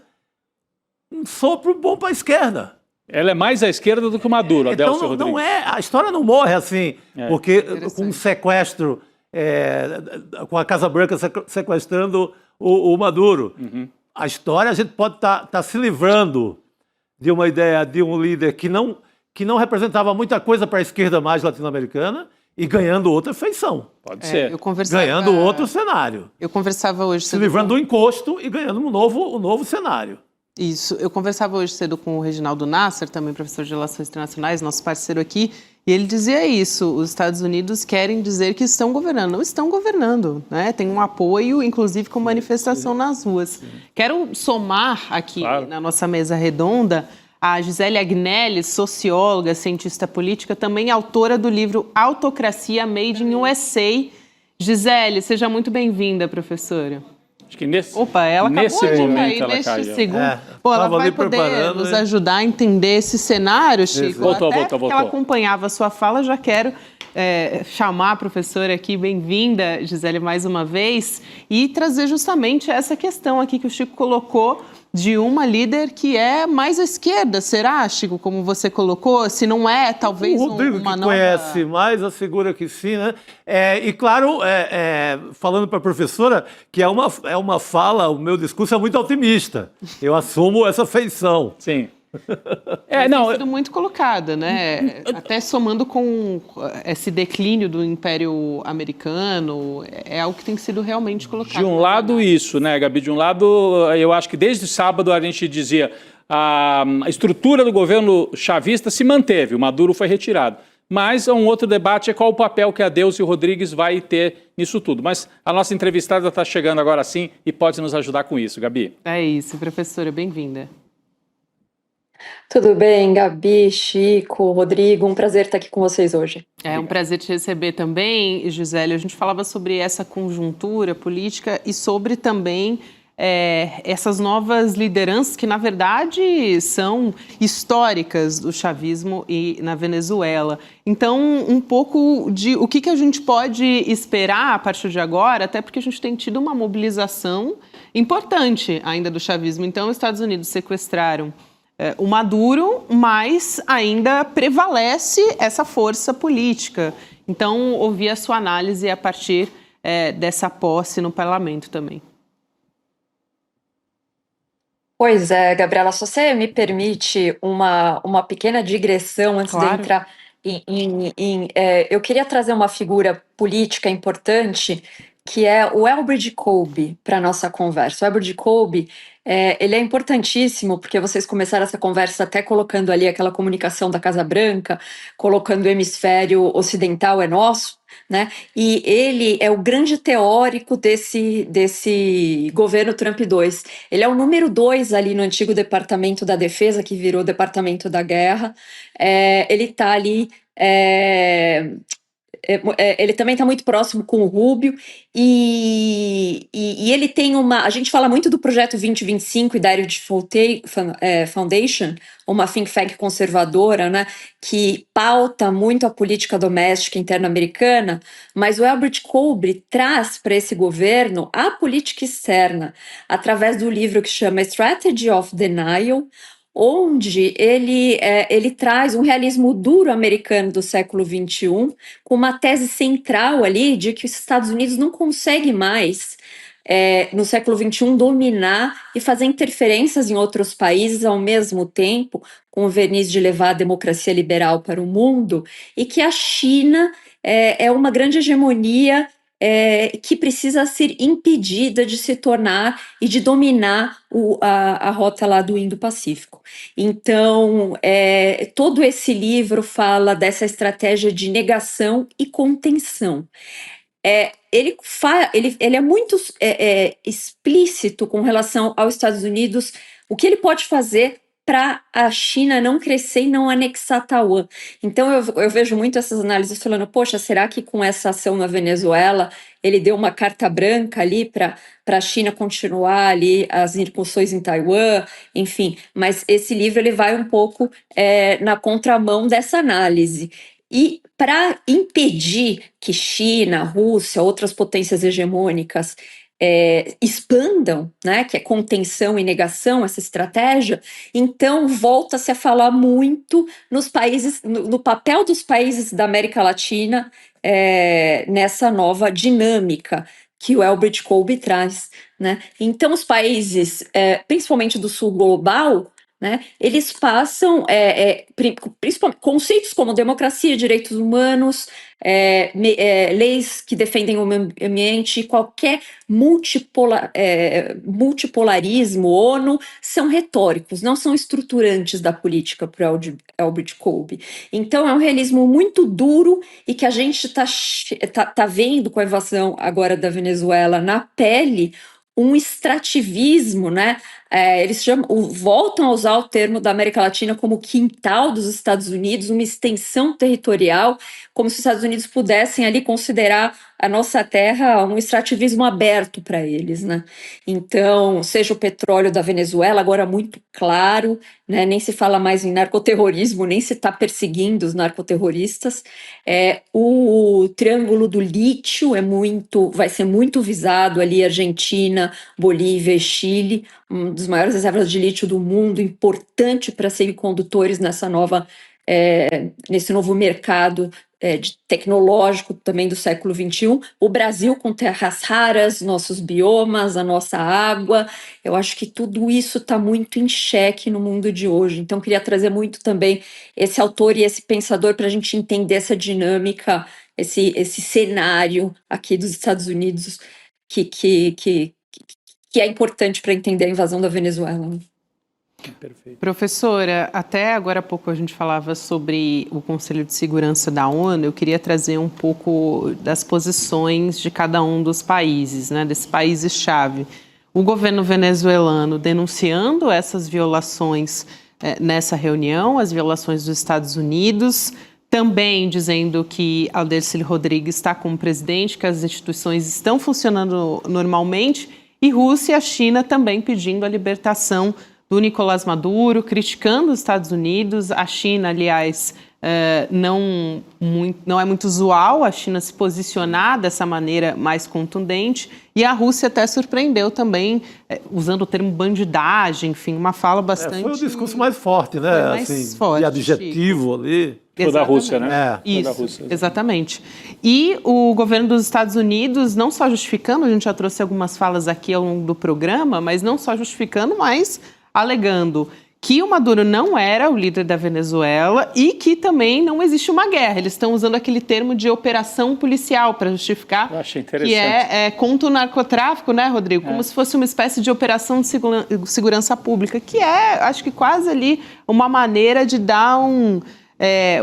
um sopro bom para a esquerda. Ela é mais à esquerda do que o Maduro, Adelso Então Rodrigues. a história não morre assim, porque com um sequestro, com a Casa Branca sequestrando o Maduro. Uhum. A história, a gente pode estar se livrando de uma ideia de um líder que não representava muita coisa para a esquerda mais latino-americana e ganhando outra feição. Pode ser. Ganhando outro cenário. Eu conversava hoje se livrando do encosto e ganhando um novo cenário. Isso. Eu conversava hoje cedo com o Reginaldo Nasser, também professor de Relações Internacionais, nosso parceiro aqui, e ele dizia isso, os Estados Unidos querem dizer que estão governando. Não estão governando, né? Tem um apoio, inclusive com manifestação nas ruas. Quero somar aqui na nossa mesa redonda a Gisele Agnelli, socióloga, cientista política, também autora do livro Autocracia Made in USA. Gisele, seja muito bem-vinda, professora. Acho que nesse ela acabou de cair neste segundo. Ela vai poder nos ajudar a entender esse cenário, Chico. Voltou. Ela acompanhava a sua fala, já quero chamar a professora aqui, bem-vinda, Gisele, mais uma vez, e trazer justamente essa questão aqui que o Chico colocou de uma líder que é mais à esquerda, será, Chico, como você colocou? Se não é, talvez o Rodrigo uma que nova... conhece mais, assegura que sim, né? E claro, falando para a professora, que é uma fala, o meu discurso é muito otimista. Eu assumo essa feição. Sim. Tem sido muito colocada, né? Até somando com esse declínio do Império Americano, é algo que tem sido realmente colocado. De um lado isso, né, Gabi? De um lado, eu acho que desde sábado a gente dizia a estrutura do governo chavista se manteve, o Maduro foi retirado. Mas um outro debate é qual o papel que a Adelso Rodrigues vai ter nisso tudo. Mas a nossa entrevistada está chegando agora sim e pode nos ajudar com isso, Gabi. É isso, professora, bem-vinda. Tudo bem, Gabi, Chico, Rodrigo, um prazer estar aqui com vocês hoje. É um prazer te receber também, Gisele. A gente falava sobre essa conjuntura política e sobre também essas novas lideranças que, na verdade, são históricas do chavismo e na Venezuela. Então, um pouco de o que a gente pode esperar a partir de agora, até porque a gente tem tido uma mobilização importante ainda do chavismo. Então, os Estados Unidos sequestraram o Maduro, mas ainda prevalece essa força política. Então, ouvi a sua análise a partir dessa posse no parlamento também. Pois é, Gabriela, se você me permite uma pequena digressão antes de entrar eu queria trazer uma figura política importante, que é o Elbridge Colby, para a nossa conversa. O Elbridge Colby, ele é importantíssimo, porque vocês começaram essa conversa até colocando ali aquela comunicação da Casa Branca, colocando o hemisfério ocidental é nosso, né? E ele é o grande teórico desse governo Trump 2. Ele é o número 2 ali no antigo Departamento da Defesa, que virou Departamento da Guerra. Ele está ali ele também está muito próximo com o Rubio, e ele tem a gente fala muito do projeto 2025 e da Heritage Foundation, uma think tank conservadora, né, que pauta muito a política doméstica interna americana, mas o Elbert Colby traz para esse governo a política externa, através do livro que chama Strategy of Denial, onde ele traz um realismo duro americano do século XXI, com uma tese central ali de que os Estados Unidos não conseguem mais, no século XXI, dominar e fazer interferências em outros países ao mesmo tempo, com o verniz de levar a democracia liberal para o mundo, e que a China é uma grande hegemonia que precisa ser impedida de se tornar e de dominar a rota lá do Indo-Pacífico. Então, todo esse livro fala dessa estratégia de negação e contenção. Ele é muito explícito com relação aos Estados Unidos, o que ele pode fazer para a China não crescer e não anexar Taiwan. Então eu vejo muito essas análises falando, poxa, será que com essa ação na Venezuela ele deu uma carta branca ali para a China continuar ali as incursões em Taiwan, enfim, mas esse livro ele vai um pouco na contramão dessa análise. E para impedir que China, Rússia, outras potências hegemônicas expandam, né, que é contenção e negação, essa estratégia, então volta-se a falar muito nos países, no papel dos países da América Latina nessa nova dinâmica que o Elbert Colby traz, né? Então os países, principalmente do sul global, né, eles passam principalmente conceitos como democracia, direitos humanos, leis que defendem o meio ambiente, qualquer multipolarismo, ONU, são retóricos, não são estruturantes da política para o Elbert Colby. Então é um realismo muito duro e que a gente tá vendo com a invasão agora da Venezuela na pele, um extrativismo, né? Eles voltam a usar o termo da América Latina como quintal dos Estados Unidos, uma extensão territorial, como se os Estados Unidos pudessem ali considerar a nossa terra um extrativismo aberto para eles, né? Então, seja o petróleo da Venezuela, agora muito claro, né? Nem se fala mais em narcoterrorismo, nem se está perseguindo os narcoterroristas. O Triângulo do Lítio vai ser muito visado ali, Argentina, Bolívia e Chile, uma das maiores reservas de lítio do mundo, importante para semicondutores nesse novo mercado tecnológico também do século XXI. O Brasil com terras raras, nossos biomas, a nossa água, eu acho que tudo isso está muito em xeque no mundo de hoje. Então, queria trazer muito também esse autor e esse pensador para a gente entender essa dinâmica, esse cenário aqui dos Estados Unidos que é importante para entender a invasão da Venezuela. Perfeito. Professora, até agora há pouco a gente falava sobre o Conselho de Segurança da ONU. Eu queria trazer um pouco das posições de cada um dos países, né, desses países-chave. O governo venezuelano denunciando essas violações nessa reunião, as violações dos Estados Unidos, também dizendo que Aldercy Rodrigues está como presidente, que as instituições estão funcionando normalmente, e Rússia e a China também pedindo a libertação do Nicolás Maduro, criticando os Estados Unidos. A China, aliás, não é muito usual a China se posicionar dessa maneira mais contundente, e a Rússia até surpreendeu também, usando o termo bandidagem, enfim, uma fala bastante... Foi o discurso mais forte, né? Mais forte, de adjetivo ali. Foi da Rússia, né? Isso, da Rússia, exatamente. E o governo dos Estados Unidos não só justificando, a gente já trouxe algumas falas aqui ao longo do programa, mas não só justificando, mas alegando que o Maduro não era o líder da Venezuela e que também não existe uma guerra. Eles estão usando aquele termo de operação policial para justificar que é contra o narcotráfico, né, Rodrigo? Como se fosse uma espécie de operação de segurança pública, que acho que quase ali uma maneira de dar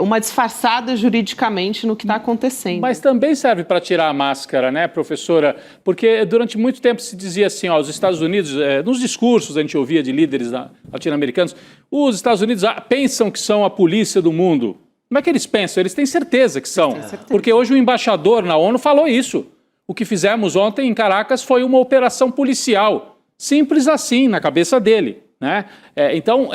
uma disfarçada juridicamente no que está acontecendo. Mas também serve para tirar a máscara, né, professora? Porque durante muito tempo se dizia assim, os Estados Unidos, nos discursos a gente ouvia de líderes latino-americanos, os Estados Unidos pensam que são a polícia do mundo. Como é que eles pensam? Eles têm certeza que são. Porque hoje o embaixador na ONU falou isso. O que fizemos ontem em Caracas foi uma operação policial. Simples assim, na cabeça dele. Né? Então,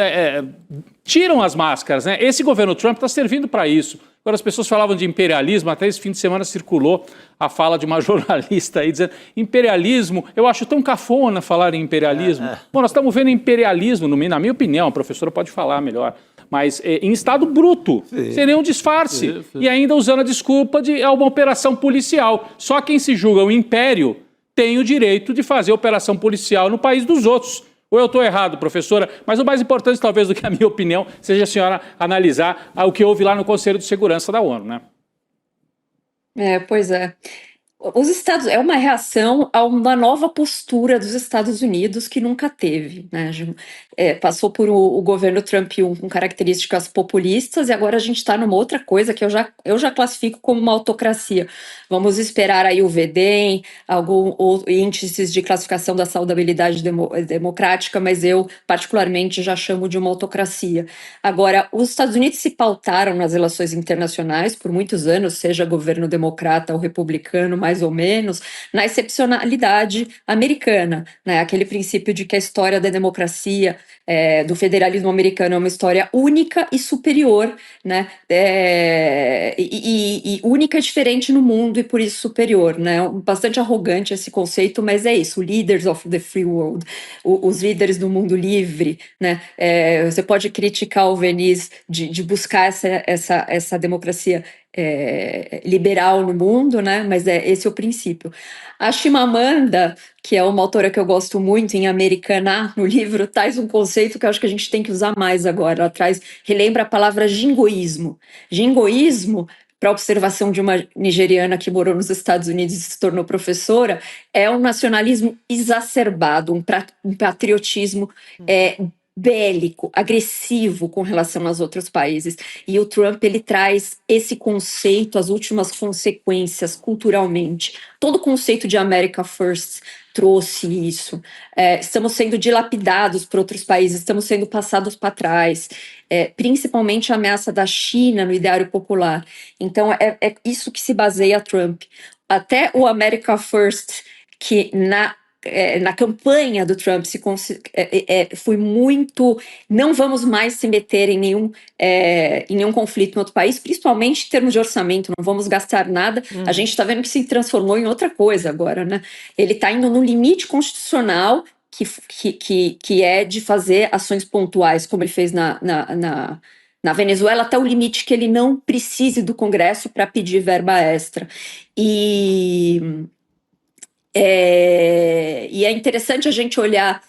tiram as máscaras. Né? Esse governo Trump está servindo para isso. Agora as pessoas falavam de imperialismo, até esse fim de semana circulou a fala de uma jornalista aí dizendo imperialismo, eu acho tão cafona falar em imperialismo. Bom, nós estamos vendo imperialismo, na minha opinião, a professora pode falar melhor, mas em estado bruto, sem nenhum disfarce, e ainda usando a desculpa de uma operação policial. Só quem se julga um império tem o direito de fazer operação policial no país dos outros. Ou eu estou errado, professora? Mas o mais importante, talvez, do que a minha opinião, seja a senhora analisar o que houve lá no Conselho de Segurança da ONU, né? Pois é. Os Estados é uma reação a uma nova postura dos Estados Unidos que nunca teve, né? Passou por o governo Trump com características populistas e agora a gente está numa outra coisa que eu já classifico como uma autocracia. Vamos esperar aí o VDEM, índices de classificação da saudabilidade democrática, mas eu particularmente já chamo de uma autocracia. Agora, os Estados Unidos se pautaram nas relações internacionais por muitos anos, seja governo democrata ou republicano, mais ou menos, na excepcionalidade americana, né? Aquele princípio de que a história da democracia, do federalismo americano é uma história única e superior, né? E única e diferente no mundo e por isso superior, né? Bastante arrogante esse conceito, mas é isso, leaders of the free world, os líderes do mundo livre, né? Você pode criticar o Venice de buscar essa democracia liberal no mundo, né? Mas esse é o princípio. A Chimamanda, que é uma autora que eu gosto muito, em Americaná, no livro, traz um conceito que eu acho que a gente tem que usar mais agora. Ela relembra a palavra jingoísmo. Jingoísmo, para observação de uma nigeriana que morou nos Estados Unidos e se tornou professora, é um nacionalismo exacerbado, um patriotismo bélico, agressivo com relação aos outros países. E o Trump, ele traz esse conceito, as últimas consequências culturalmente. Todo o conceito de America First trouxe isso. Estamos sendo dilapidados por outros países, estamos sendo passados para trás, principalmente a ameaça da China no ideário popular. Então, é isso que se baseia Trump. Até o America First, que na campanha do Trump foi muito, não vamos mais se meter em nenhum conflito em outro país, principalmente em termos de orçamento, não vamos gastar nada. A gente está vendo que se transformou em outra coisa agora, né? Ele está indo no limite constitucional que é de fazer ações pontuais, como ele fez na Venezuela, até o limite que ele não precise do Congresso para pedir verba extra. E é interessante a gente olhar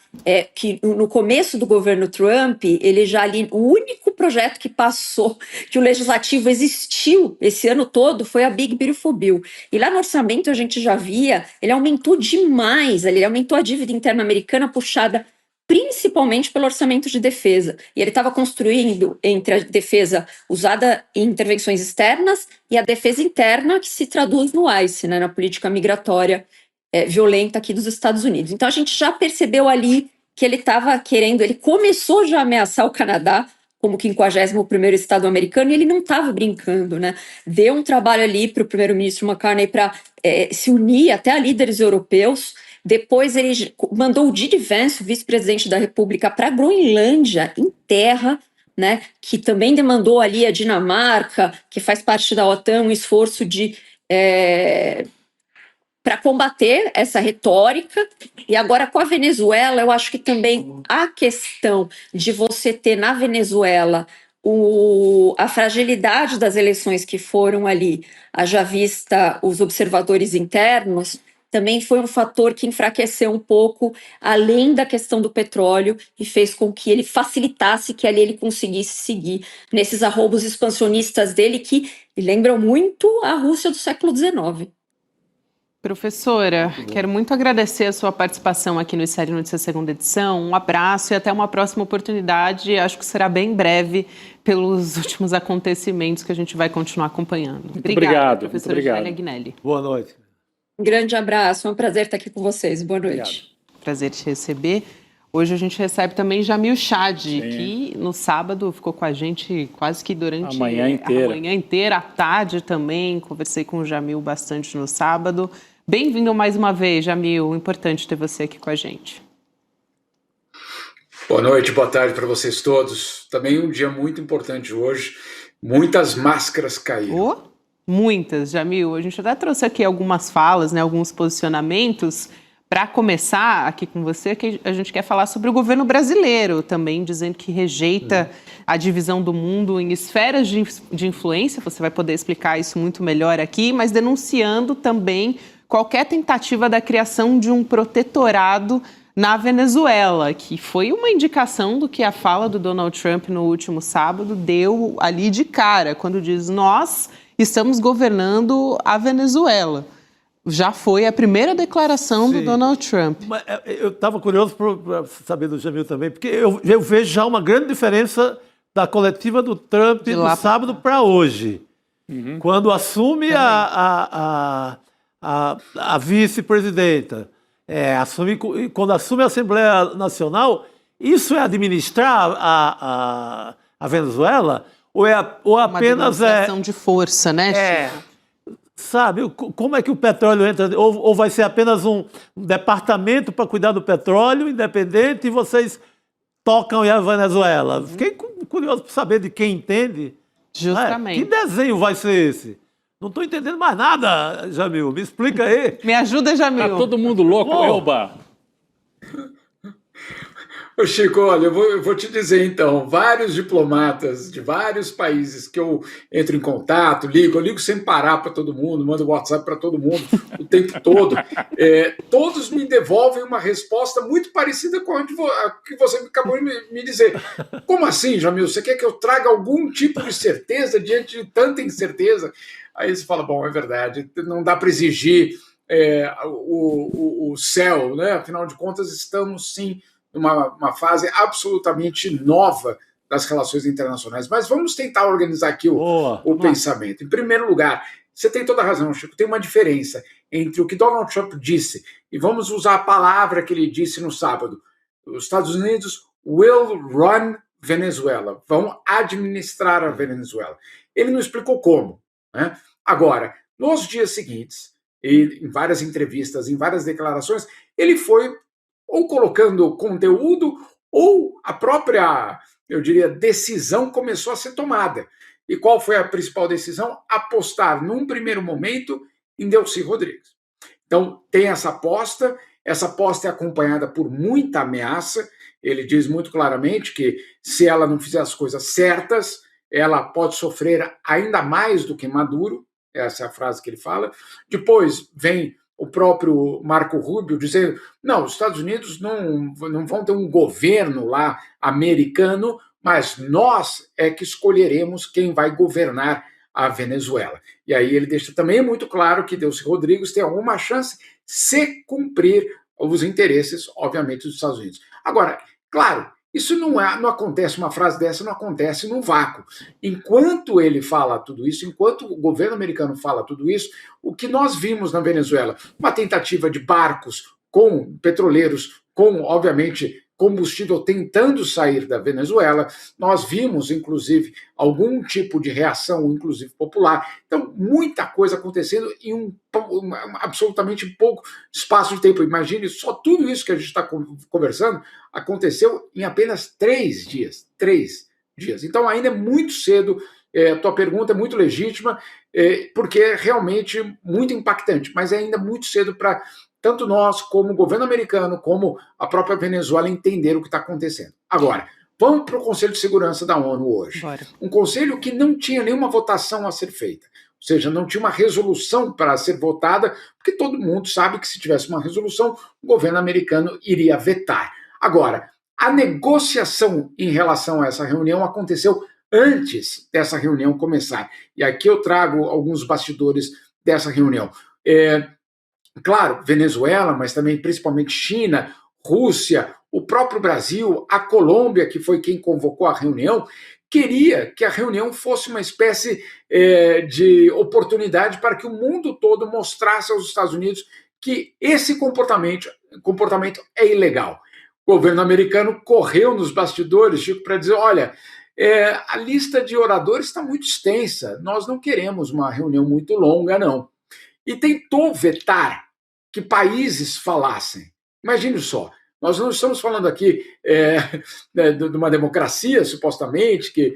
que no começo do governo Trump, ele já ali, o único projeto que passou, que o legislativo existiu esse ano todo, foi a Big Beautiful Bill. E lá no orçamento a gente já via, ele aumentou demais, ele aumentou a dívida interna americana puxada principalmente pelo orçamento de defesa. E ele estava construindo entre a defesa usada em intervenções externas e a defesa interna, que se traduz no ICE, né, na política migratória violenta aqui dos Estados Unidos. Então a gente já percebeu ali que ele estava querendo, ele começou já a ameaçar o Canadá como 51º estado americano, e ele não estava brincando, né? Deu um trabalho ali para o primeiro-ministro McCartney para se unir até a líderes europeus. Depois ele mandou o J.D. Vance, o vice-presidente da República, para a Groenlândia, em terra, né? Que também demandou ali a Dinamarca, que faz parte da OTAN, um esforço para combater essa retórica. E agora com a Venezuela, eu acho que também a questão de você ter na Venezuela a fragilidade das eleições que foram ali, haja vista os observadores internos, também foi um fator que enfraqueceu um pouco, além da questão do petróleo, e fez com que ele facilitasse que ali ele conseguisse seguir nesses arroubos expansionistas dele, que lembram muito a Rússia do século XIX. Professora, quero muito agradecer a sua participação aqui no Estadão Notícias segunda edição. Um abraço e até uma próxima oportunidade. Acho que será bem breve pelos últimos acontecimentos que a gente vai continuar acompanhando. Obrigada, professora Ginélia Agnelli. Boa noite. Um grande abraço, é um prazer estar aqui com vocês. Boa noite. Obrigado. Prazer te receber. Hoje a gente recebe também Jamil Chad, que no sábado ficou com a gente quase que durante a manhã inteira, à tarde também. Conversei com o Jamil bastante no sábado. Bem-vindo mais uma vez, Jamil. Importante ter você aqui com a gente. Boa noite, boa tarde para vocês todos. Também um dia muito importante hoje. Muitas máscaras caíram. Muitas, Jamil. A gente até trouxe aqui algumas falas, né, alguns posicionamentos. Para começar aqui com você, que a gente quer falar sobre o governo brasileiro também, dizendo que rejeita a divisão do mundo em esferas de influência. Você vai poder explicar isso muito melhor aqui, mas denunciando também qualquer tentativa da criação de um protetorado na Venezuela, que foi uma indicação do que a fala do Donald Trump no último sábado deu ali de cara, quando diz: nós estamos governando a Venezuela. Já foi a primeira declaração do Donald Trump. Mas eu estava curioso para saber do Jamil também, porque eu vejo já uma grande diferença da coletiva do Trump do sábado para hoje. Quando assume a vice-presidenta, quando assume a Assembleia Nacional, isso é administrar a Venezuela? Ou apenas uma demonstração de força, né, Chico? Sabe, como é que o petróleo entra? Ou vai ser apenas um departamento para cuidar do petróleo independente e vocês tocam a Venezuela? Fiquei curioso para saber de quem entende. Justamente. Que desenho vai ser esse? Não estou entendendo mais nada, Jamil. Me explica aí. Me ajuda, Jamil. Tá todo mundo louco, Elba. Ô Chico, olha, eu vou te dizer então, vários diplomatas de vários países que eu entro em contato, eu ligo sem parar para todo mundo, mando WhatsApp para todo mundo o tempo todo, todos me devolvem uma resposta muito parecida com a que você acabou de me dizer. Como assim, Jamil? Você quer que eu traga algum tipo de certeza diante de tanta incerteza? Aí você fala, bom, é verdade, não dá para exigir o céu, né? Afinal de contas, estamos sim numa fase absolutamente nova das relações internacionais. Mas vamos tentar organizar aqui o pensamento. Em primeiro lugar, você tem toda a razão, Chico, tem uma diferença entre o que Donald Trump disse, e vamos usar a palavra que ele disse no sábado: os Estados Unidos will run Venezuela, vão administrar a Venezuela. Ele não explicou como, né? Agora, nos dias seguintes, e em várias entrevistas, em várias declarações, ele foi ou colocando conteúdo, ou a própria, eu diria, decisão começou a ser tomada. E qual foi a principal decisão? Apostar, num primeiro momento, em Delcy Rodrigues. Então, tem essa aposta é acompanhada por muita ameaça. Ele diz muito claramente que, se ela não fizer as coisas certas, ela pode sofrer ainda mais do que Maduro. Essa é a frase que ele fala. Depois vem o próprio Marco Rubio dizendo: não, os Estados Unidos não vão ter um governo lá americano, mas nós é que escolheremos quem vai governar a Venezuela. E aí ele deixa também muito claro que Delcy Rodrigues tem alguma chance se cumprir os interesses, obviamente, dos Estados Unidos. Agora, claro, isso não acontece, uma frase dessa não acontece num vácuo. Enquanto ele fala tudo isso, enquanto o governo americano fala tudo isso, o que nós vimos na Venezuela, uma tentativa de barcos com petroleiros, com, obviamente, combustível tentando sair da Venezuela, nós vimos, inclusive, algum tipo de reação, inclusive popular. Então, muita coisa acontecendo em absolutamente pouco espaço de tempo. Imagine, só tudo isso que a gente está conversando aconteceu em apenas 3 dias. 3 dias. Então, ainda é muito cedo. Tua pergunta é muito legítima, porque é realmente muito impactante, mas é ainda muito cedo para tanto nós, como o governo americano, como a própria Venezuela entender o que está acontecendo. Agora, vamos para o Conselho de Segurança da ONU hoje. Bora. Um conselho que não tinha nenhuma votação a ser feita. Ou seja, não tinha uma resolução para ser votada, porque todo mundo sabe que, se tivesse uma resolução, o governo americano iria vetar. Agora, a negociação em relação a essa reunião aconteceu antes dessa reunião começar. E aqui eu trago alguns bastidores dessa reunião. Claro, Venezuela, mas também principalmente China, Rússia, o próprio Brasil, a Colômbia, que foi quem convocou a reunião, queria que a reunião fosse uma espécie de oportunidade para que o mundo todo mostrasse aos Estados Unidos que esse comportamento é ilegal. governo americano correu nos bastidores, Chico, para dizer, olha, a lista de oradores está muito extensa, nós não queremos uma reunião muito longa, não. E tentou vetar que países falassem. Imagine só, nós não estamos falando aqui de uma democracia, supostamente, que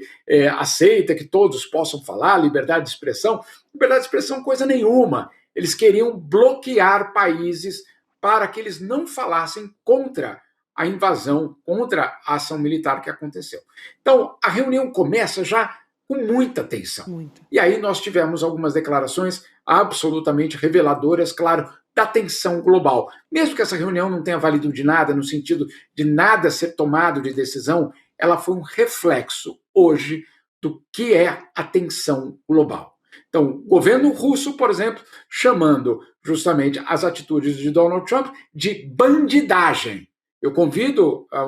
aceita que todos possam falar, liberdade de expressão. Liberdade de expressão, coisa nenhuma. Eles queriam bloquear países para que eles não falassem contra a invasão, contra a ação militar que aconteceu. Então, a reunião começa já com muita tensão. Muito. E aí nós tivemos algumas declarações absolutamente reveladoras, claro, da tensão global. Mesmo que essa reunião não tenha valido de nada, no sentido de nada ser tomado de decisão, ela foi um reflexo, hoje, do que é a tensão global. Então, o governo russo, por exemplo, chamando justamente as atitudes de Donald Trump de bandidagem. Eu convido a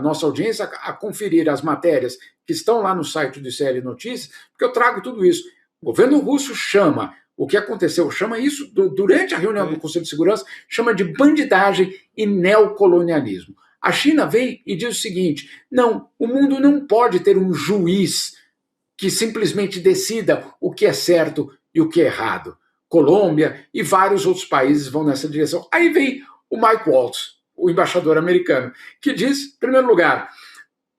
nossa audiência a conferir as matérias que estão lá no site do ICL Notícias, porque eu trago tudo isso. O governo russo chama o que aconteceu, chama isso, durante a reunião do Conselho de Segurança, chama de bandidagem e neocolonialismo. A China vem e diz o seguinte, não, o mundo não pode ter um juiz que simplesmente decida o que é certo e o que é errado. Colômbia e vários outros países vão nessa direção. Aí vem o Mike Waltz, o embaixador americano, que diz, em primeiro lugar,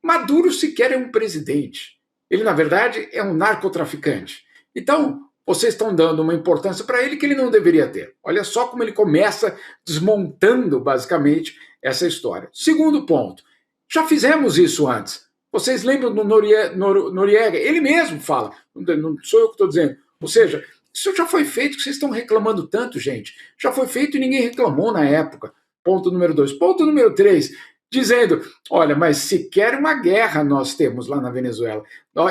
Maduro sequer é um presidente. Ele, na verdade, é um narcotraficante. Então, vocês estão dando uma importância para ele que ele não deveria ter. Olha só como ele começa desmontando, basicamente, essa história. Segundo ponto, já fizemos isso antes. Vocês lembram do Noriega? Ele mesmo fala, não sou eu que estou dizendo. Ou seja, isso já foi feito, que vocês estão reclamando tanto, gente. Já foi feito e ninguém reclamou na época. Ponto número 2. Ponto número 3, dizendo, olha, mas sequer uma guerra nós temos lá na Venezuela.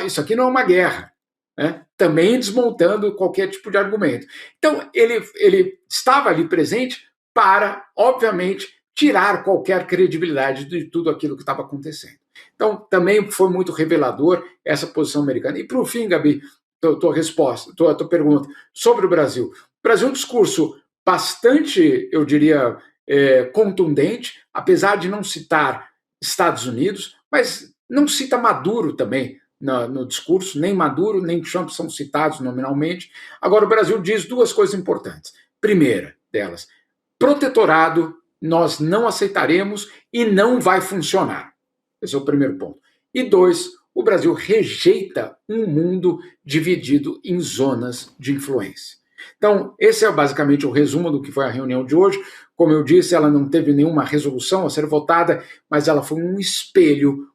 Isso aqui não é uma guerra. Né? Também desmontando qualquer tipo de argumento. Então, ele estava ali presente para, obviamente, tirar qualquer credibilidade de tudo aquilo que estava acontecendo. Então, também foi muito revelador essa posição americana. E, por fim, Gabi, tua pergunta sobre o Brasil. O Brasil é um discurso bastante, eu diria, contundente, apesar de não citar Estados Unidos, mas não cita Maduro também no discurso, nem Maduro, nem Trump são citados nominalmente. Agora, o Brasil diz duas coisas importantes. Primeira delas, protetorado nós não aceitaremos e não vai funcionar. Esse é o primeiro ponto. E 2, o Brasil rejeita um mundo dividido em zonas de influência. Então, esse é basicamente o resumo do que foi a reunião de hoje. Como eu disse, ela não teve nenhuma resolução a ser votada, mas ela foi um espelho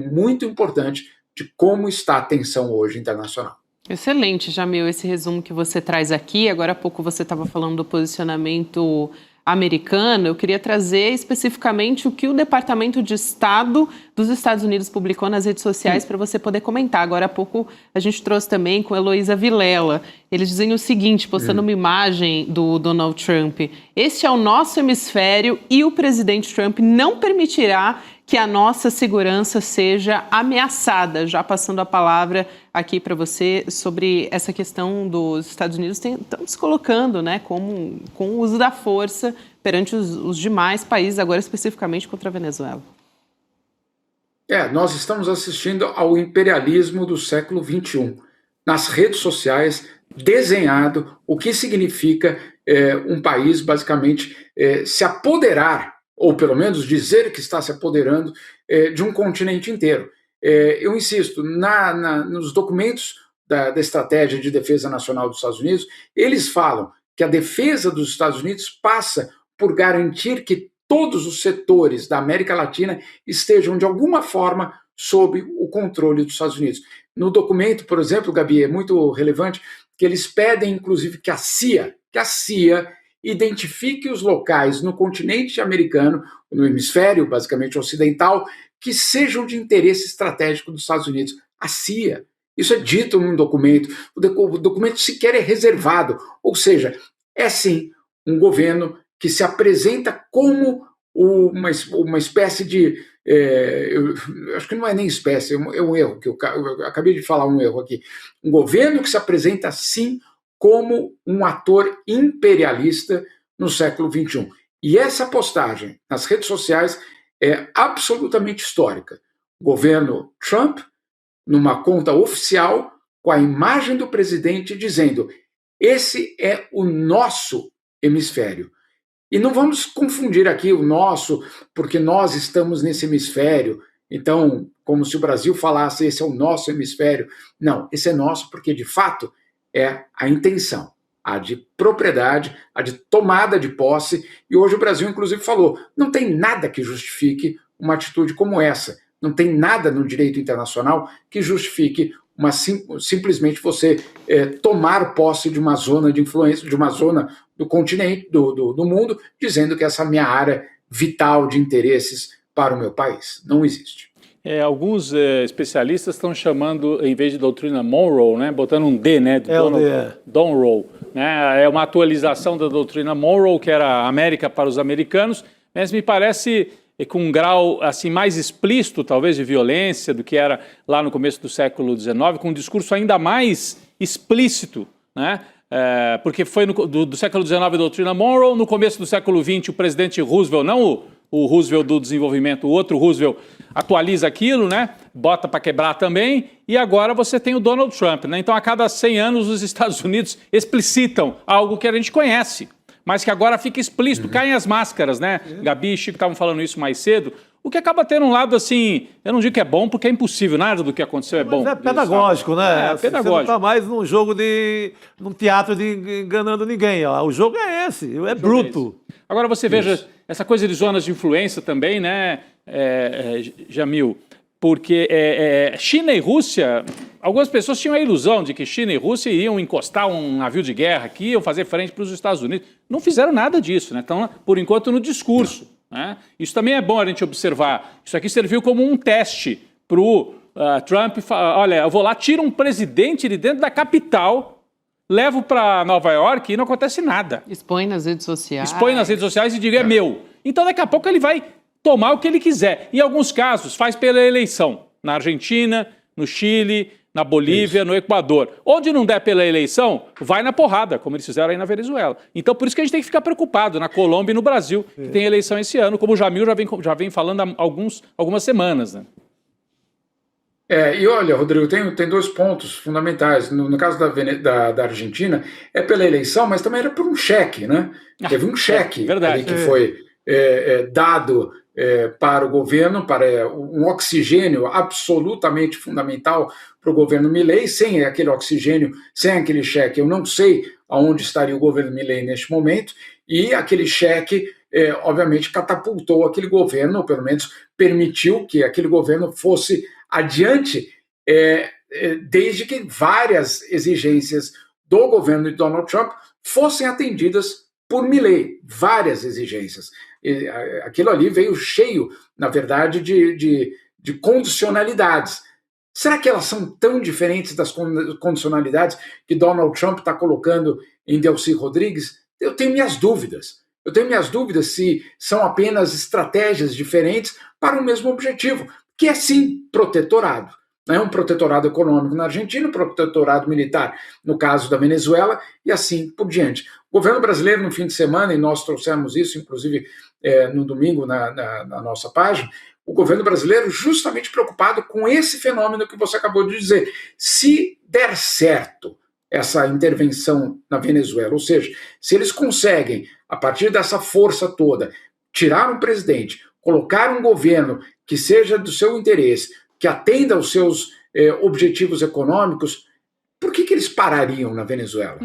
muito importante de como está a tensão hoje internacional. Excelente, Jamil, esse resumo que você traz aqui. Agora há pouco você estava falando do posicionamento americano. Eu queria trazer especificamente o que o Departamento de Estado dos Estados Unidos publicou nas redes sociais para você poder comentar. Agora há pouco a gente trouxe também com a Heloísa Vilela. Eles dizem o seguinte, postando uma imagem do Donald Trump. Este é o nosso hemisfério e o presidente Trump não permitirá que a nossa segurança seja ameaçada. Já passando a palavra aqui para você sobre essa questão dos Estados Unidos estão se colocando, né, com o uso da força perante os demais países, agora especificamente contra a Venezuela. Nós estamos assistindo ao imperialismo do século XXI. Nas redes sociais, desenhado o que significa um país, basicamente, se apoderar, ou pelo menos dizer que está se apoderando de um continente inteiro. Eu insisto, nos documentos da Estratégia de Defesa Nacional dos Estados Unidos, eles falam que a defesa dos Estados Unidos passa por garantir que todos os setores da América Latina estejam, de alguma forma, sob o controle dos Estados Unidos. No documento, por exemplo, Gabi, é muito relevante que eles pedem, inclusive, que a CIA identifique os locais no continente americano, no hemisfério, basicamente ocidental, que sejam de interesse estratégico dos Estados Unidos. A CIA. Isso é dito num documento. O documento sequer é reservado. Ou seja, é sim um governo que se apresenta como uma espécie de... eu acho que não é nem espécie, é um erro, que eu acabei de falar um erro aqui. Um governo que se apresenta, sim, como um ator imperialista no século XXI. E essa postagem nas redes sociais é absolutamente histórica. O governo Trump, numa conta oficial, com a imagem do presidente dizendo: esse é o nosso hemisfério. E não vamos confundir aqui o nosso, porque nós estamos nesse hemisfério. Então, como se o Brasil falasse, esse é o nosso hemisfério. Não, esse é nosso porque, de fato, é a intenção, a de propriedade, a de tomada de posse. E hoje o Brasil, inclusive, falou: não tem nada que justifique uma atitude como essa. Não tem nada no direito internacional que justifique simplesmente você tomar posse de uma zona de influência, de uma zona do continente, do mundo, dizendo que essa é a minha área vital de interesses para o meu país. Não existe. Alguns especialistas estão chamando, em vez de doutrina Monroe, né, botando um D, né, Donroe, né, é uma atualização da doutrina Monroe, que era a América para os americanos, mas me parece com um grau assim mais explícito, talvez, de violência do que era lá no começo do século XIX, com um discurso ainda mais explícito, né? Porque foi do século XIX a doutrina Monroe, no começo do século XX o presidente Roosevelt, não o Roosevelt do desenvolvimento, o outro Roosevelt atualiza aquilo, né? Bota para quebrar também, e agora você tem o Donald Trump, né? Então a cada 100 anos os Estados Unidos explicitam algo que a gente conhece, mas que agora fica explícito, caem as máscaras, né? Gabi e Chico estavam falando isso mais cedo, o que acaba tendo um lado assim, eu não digo que é bom, porque é impossível, nada do que aconteceu é bom. Mas é pedagógico, né? É pedagógico. Você não está mais num jogo num teatro de enganando ninguém, ó. O jogo é esse, é bruto. Agora você veja essa coisa de zonas de influência também, né, Jamil? Porque China e Rússia, algumas pessoas tinham a ilusão de que China e Rússia iam encostar um navio de guerra aqui, iam fazer frente para os Estados Unidos. Não fizeram nada disso, né? Estão, por enquanto, no discurso. Né? Isso também é bom a gente observar. Isso aqui serviu como um teste para o Trump. Olha, eu vou lá, tiro um presidente de dentro da capital, levo para Nova York e não acontece nada. Expõe nas redes sociais. Expõe nas redes sociais e diga: é meu. Então, daqui a pouco ele vai tomar o que ele quiser. Em alguns casos, faz pela eleição. Na Argentina, no Chile, na Bolívia, no Equador. Onde não der pela eleição, vai na porrada, como eles fizeram aí na Venezuela. Então, por isso que a gente tem que ficar preocupado na Colômbia e no Brasil, que tem eleição esse ano, como o Jamil já vem falando há algumas semanas, né? E olha, Rodrigo, tem dois pontos fundamentais. No caso da Argentina, é pela eleição, mas também era por um cheque, né? Teve um cheque ali que foi dado para o governo, para um oxigênio absolutamente fundamental para o governo Milei. Sem aquele oxigênio, sem aquele cheque, eu não sei aonde estaria o governo Milei neste momento, e aquele cheque, obviamente, catapultou aquele governo, ou pelo menos permitiu que aquele governo fosse adiante, desde que várias exigências do governo de Donald Trump fossem atendidas por Milei, várias exigências. Aquilo ali veio cheio, na verdade, de condicionalidades. Será que elas são tão diferentes das condicionalidades que Donald Trump está colocando em Delcy Rodrigues? Eu tenho minhas dúvidas. Eu tenho minhas dúvidas se são apenas estratégias diferentes para o mesmo objetivo, que é, sim, protetorado. Né? Um protetorado econômico na Argentina, um protetorado militar no caso da Venezuela, e assim por diante. O governo brasileiro, no fim de semana, e nós trouxemos isso, inclusive, no domingo, na nossa página, o governo brasileiro justamente preocupado com esse fenômeno que você acabou de dizer. Se der certo essa intervenção na Venezuela, ou seja, se eles conseguem, a partir dessa força toda, tirar um presidente, colocar um governo que seja do seu interesse, que atenda aos seus objetivos econômicos, por que eles parariam na Venezuela?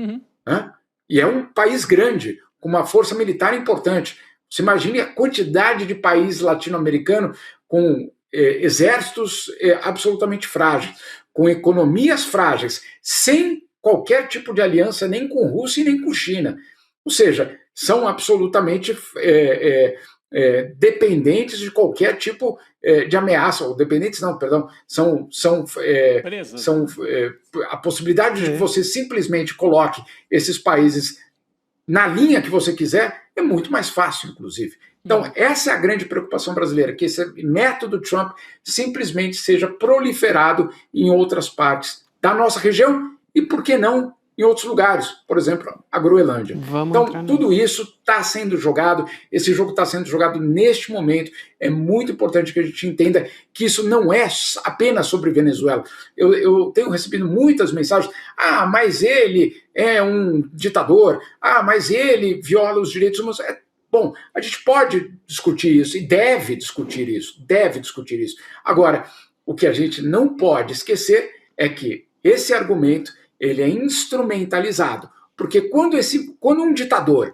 E é um país grande, com uma força militar importante. Você imagine a quantidade de países latino-americanos com exércitos absolutamente frágeis, com economias frágeis, sem qualquer tipo de aliança nem com Rússia e nem com China. Ou seja, são absolutamente dependentes de qualquer tipo de ameaça, ou dependentes não, perdão, a possibilidade de que você simplesmente coloque esses países na linha que você quiser é muito mais fácil, inclusive. Então, essa é a grande preocupação brasileira, que esse método Trump simplesmente seja proliferado em outras partes da nossa região e, por que não, em outros lugares, por exemplo, a Groenlândia. Então, tudo isso está sendo jogado, esse jogo está sendo jogado neste momento. É muito importante que a gente entenda que isso não é apenas sobre Venezuela. Eu tenho recebido muitas mensagens, mas ele é um ditador, mas ele viola os direitos humanos. Bom, a gente pode discutir isso e deve discutir isso. Agora, o que a gente não pode esquecer é que esse argumento ele é instrumentalizado, porque quando um ditador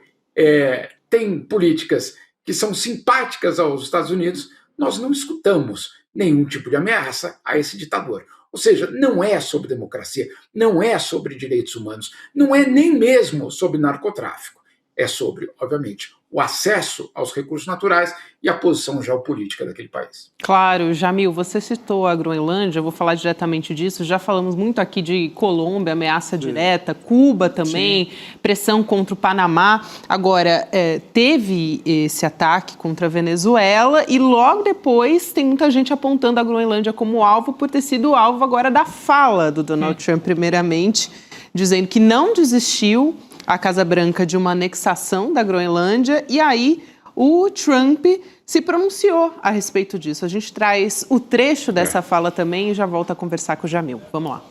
tem políticas que são simpáticas aos Estados Unidos, nós não escutamos nenhum tipo de ameaça a esse ditador. Ou seja, não é sobre democracia, não é sobre direitos humanos, não é nem mesmo sobre narcotráfico. É sobre, obviamente, o acesso aos recursos naturais e a posição geopolítica daquele país. Claro, Jamil, você citou a Groenlândia, eu vou falar diretamente disso, já falamos muito aqui de Colômbia, ameaça direta, Cuba também, pressão contra o Panamá. Agora, teve esse ataque contra a Venezuela e logo depois tem muita gente apontando a Groenlândia como alvo por ter sido alvo agora da fala do Donald Trump, primeiramente, dizendo que não desistiu a Casa Branca de uma anexação da Groenlândia, e aí o Trump se pronunciou a respeito disso. A gente traz o trecho dessa fala também e já volta a conversar com o Jamil. Vamos lá.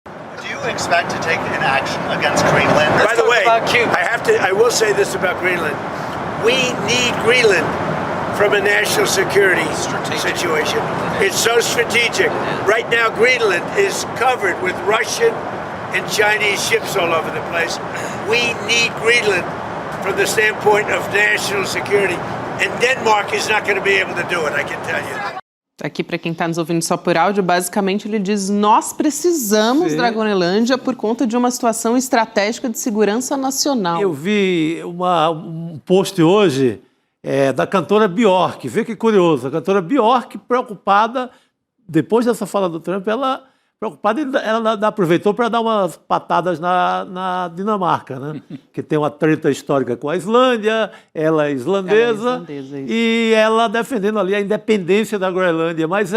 Do you expect to take an action against Greenland? By the way, I will say this about Greenland. We need Greenland from a national security situation. It's so strategic. Right now, Greenland is covered with Russian and Chinese ships all over the place. We need Greenland from the standpoint of national security. And Denmark is not going to be able to do it, I can tell you. Aqui, para quem está nos ouvindo só por áudio, basicamente ele diz: nós precisamos da Groenlândia por conta de uma situação estratégica de segurança nacional. Eu vi um post hoje da cantora Bjork. Vê que curioso. A cantora Bjork, preocupada, depois dessa fala do Trump, ela aproveitou para dar umas patadas na Dinamarca, né? Que tem uma treta histórica com a Islândia, ela é islandesa, e ela defendendo ali a independência da Groenlândia. Mas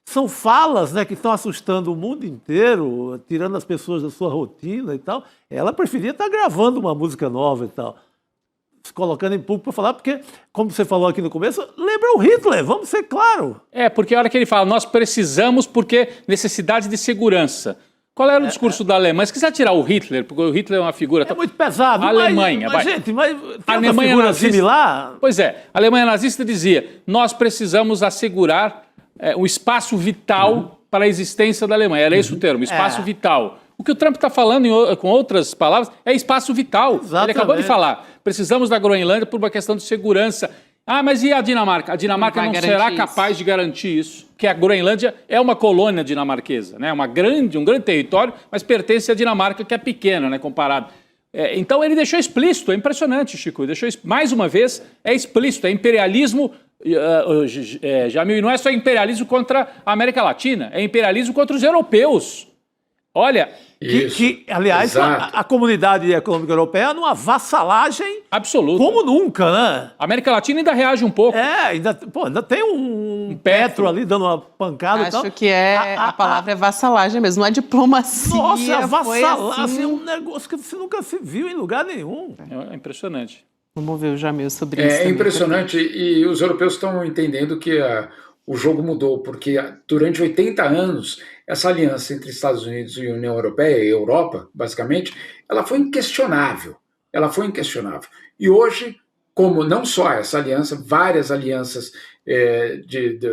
são falas, né, que estão assustando o mundo inteiro, tirando as pessoas da sua rotina e tal. Ela preferia estar gravando uma música nova e tal, se colocando em público para falar, porque, como você falou aqui no começo, lembra o Hitler, vamos ser claros. Porque a hora que ele fala, nós precisamos porque necessidade de segurança. Qual era o discurso da Alemanha? Se quiser tirar o Hitler, porque o Hitler é uma figura... É muito pesado. A Alemanha, mas tem uma figura nazista similar? Pois é, a Alemanha nazista dizia, nós precisamos assegurar o espaço vital para a existência da Alemanha. Era esse o termo, espaço vital. O que o Trump está falando, com outras palavras, é espaço vital. Exatamente. Ele acabou de falar, precisamos da Groenlândia por uma questão de segurança. Mas e a Dinamarca? A Dinamarca não será capaz de garantir isso, porque a Groenlândia é uma colônia dinamarquesa, né? Um grande território, mas pertence à Dinamarca, que é pequena, né, comparado. Então ele deixou explícito, é impressionante, Chico, mais uma vez, é explícito, é imperialismo, Jamil, e não é só imperialismo contra a América Latina, é imperialismo contra os europeus. Olha, aliás, a comunidade econômica europeia numa vassalagem absoluta. Como nunca, né? A América Latina ainda reage um pouco. Ainda tem um Petro ali dando uma pancada e tal. Acho que a palavra é vassalagem mesmo, não é diplomacia. Nossa, vassalagem é um negócio que você nunca se viu em lugar nenhum. É impressionante. Vamos ver o Jamil sobre isso. É impressionante, e os europeus estão entendendo que o jogo mudou, porque durante 80 anos, essa aliança entre Estados Unidos e União Europeia, e Europa, basicamente, ela foi inquestionável. E hoje, como não só essa aliança, várias alianças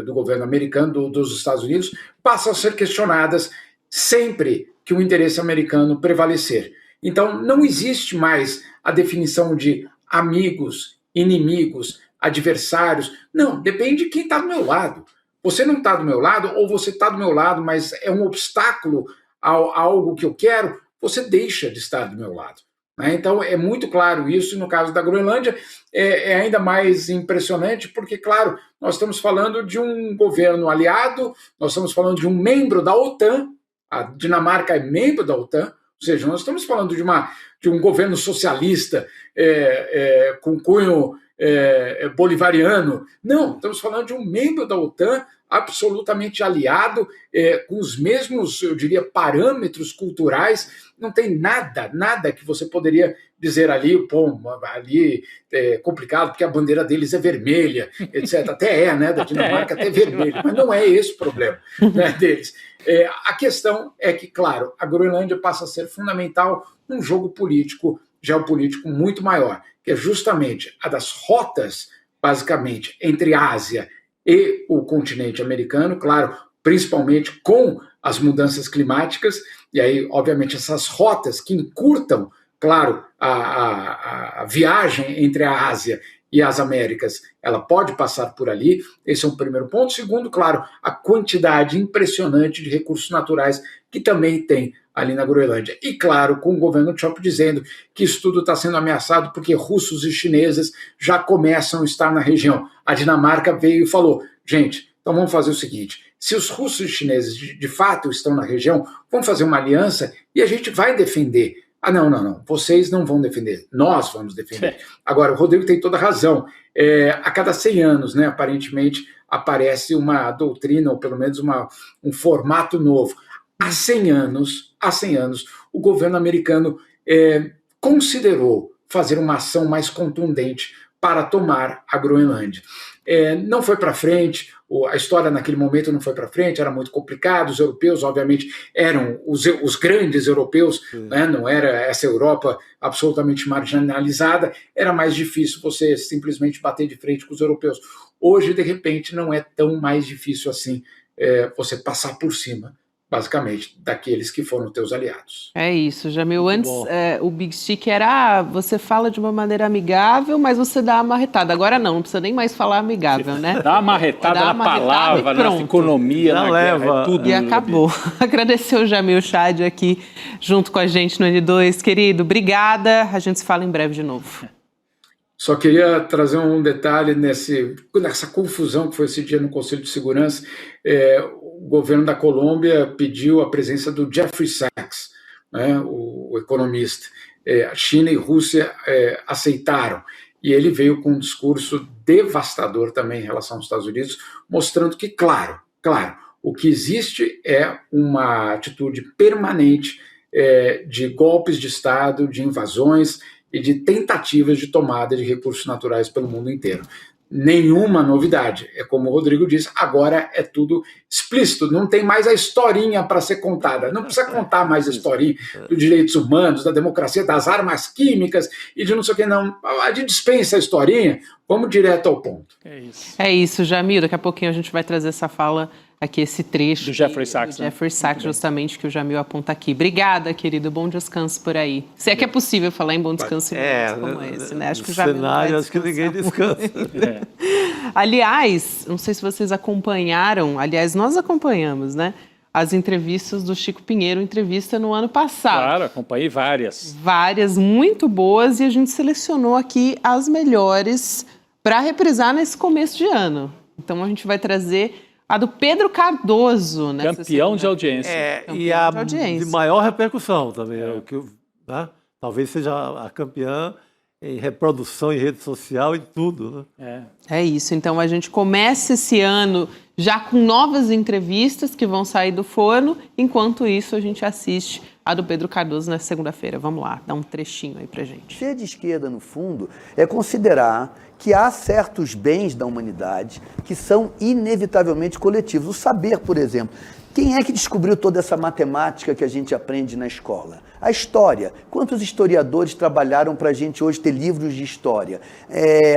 do governo americano, dos Estados Unidos, passam a ser questionadas sempre que o interesse americano prevalecer. Então, não existe mais a definição de amigos, inimigos, adversários. Não, depende de quem está do meu lado. Você não está do meu lado, ou você está do meu lado, mas é um obstáculo a algo que eu quero, você deixa de estar do meu lado. Né? Então, é muito claro isso. No caso da Groenlândia, é ainda mais impressionante, porque, claro, nós estamos falando de um governo aliado, nós estamos falando de um membro da OTAN, a Dinamarca é membro da OTAN, ou seja, nós estamos falando de um governo socialista com cunho bolivariano. Não, estamos falando de um membro da OTAN absolutamente aliado, com os mesmos, eu diria, parâmetros culturais. Não tem nada que você poderia dizer ali, ali é complicado porque a bandeira deles é vermelha, etc. Até né, da Dinamarca até vermelha, mas não é esse o problema, né, deles. A questão é que, claro, a Groenlândia passa a ser fundamental num jogo político, geopolítico muito maior, que é justamente a das rotas, basicamente, entre a Ásia e o continente americano, claro, principalmente com as mudanças climáticas, e aí, obviamente, essas rotas que encurtam, claro, a viagem entre a Ásia e as Américas, ela pode passar por ali, esse é um primeiro ponto. Segundo, claro, a quantidade impressionante de recursos naturais que também tem ali na Groenlândia. E, claro, com o governo Trump dizendo que isso tudo está sendo ameaçado porque russos e chineses já começam a estar na região. A Dinamarca veio e falou, gente, então vamos fazer o seguinte, se os russos e chineses de fato estão na região, vamos fazer uma aliança e a gente vai defender. Ah, não, vocês não vão defender, nós vamos defender. Agora, o Rodrigo tem toda a razão. A cada 100 anos, né, aparentemente, aparece uma doutrina, ou pelo menos um formato novo. Há 100 anos, o governo americano considerou fazer uma ação mais contundente para tomar a Groenlândia. Não foi para frente, a história naquele momento não foi para frente, era muito complicado, os europeus, obviamente, eram os grandes europeus, né? Não era essa Europa absolutamente marginalizada, era mais difícil você simplesmente bater de frente com os europeus. Hoje, de repente, não é tão mais difícil assim você passar por cima, basicamente, daqueles que foram teus aliados. É isso, Jamil. Antes, o Big Stick era, você fala de uma maneira amigável, mas você dá uma marretada. Agora não precisa nem mais falar amigável, né? Dá uma marretada na palavra, na economia, na guerra, tudo. E acabou. Agradecer o Jamil Chad aqui, junto com a gente no N2. Querido, obrigada. A gente se fala em breve de novo. Só queria trazer um detalhe nessa confusão que foi esse dia no Conselho de Segurança. O governo da Colômbia pediu a presença do Jeffrey Sachs, né, o economista. A China e Rússia aceitaram. E ele veio com um discurso devastador também em relação aos Estados Unidos, mostrando que, claro, o que existe é uma atitude permanente de golpes de Estado, de invasões e de tentativas de tomada de recursos naturais pelo mundo inteiro. Nenhuma novidade. É como o Rodrigo disse, agora é tudo explícito, não tem mais a historinha para ser contada. Não precisa contar mais a historinha dos direitos humanos, da democracia, das armas químicas e de não sei o que, não. A gente dispensa a historinha, vamos direto ao ponto. É isso, Jamil. Daqui a pouquinho a gente vai trazer essa fala aqui, esse trecho do Jeffrey Sachs, Jeffrey Sachs, justamente, que o Jamil aponta aqui. Obrigada, querido. Bom descanso por aí. Se é que é possível falar em bom descanso em momentos como esse, né? Acho que o Jamil cenário, acho que ninguém descansa. Aliás, não sei se vocês acompanharam, nós acompanhamos, né? As entrevistas do Chico Pinheiro, entrevista no ano passado. Claro, acompanhei várias. Várias, muito boas, e a gente selecionou aqui as melhores para reprisar nesse começo de ano. Então a gente vai trazer a do Pedro Cardoso, né? Campeão de audiência. E a de maior repercussão também. Né? Talvez seja a campeã em reprodução em rede social e tudo. Né? É isso. Então a gente começa esse ano já com novas entrevistas que vão sair do forno. Enquanto isso, a gente assiste a do Pedro Cardoso na segunda-feira. Vamos lá, dá um trechinho aí pra gente. Ser de esquerda, no fundo, é considerar que há certos bens da humanidade que são inevitavelmente coletivos. O saber, por exemplo. Quem é que descobriu toda essa matemática que a gente aprende na escola? A história. Quantos historiadores trabalharam para a gente hoje ter livros de história?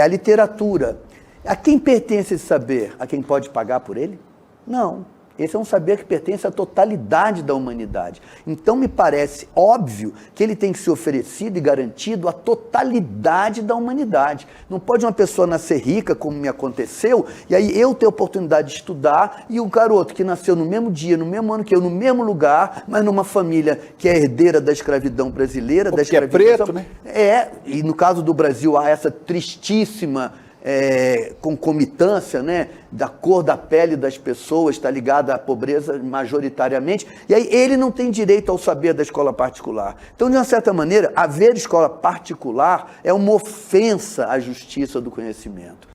A literatura. A quem pertence esse saber? A quem pode pagar por ele? Não. Esse é um saber que pertence à totalidade da humanidade. Então, me parece óbvio que ele tem que ser oferecido e garantido à totalidade da humanidade. Não pode uma pessoa nascer rica, como me aconteceu, e aí eu ter a oportunidade de estudar, e o garoto que nasceu no mesmo dia, no mesmo ano que eu, no mesmo lugar, mas numa família que é herdeira da escravidão brasileira, da escravidão... é preto, né? E no caso do Brasil há essa tristíssima concomitância, né, da cor da pele das pessoas, está ligada à pobreza majoritariamente, e aí ele não tem direito ao saber da escola particular. Então, de uma certa maneira, haver escola particular é uma ofensa à justiça do conhecimento.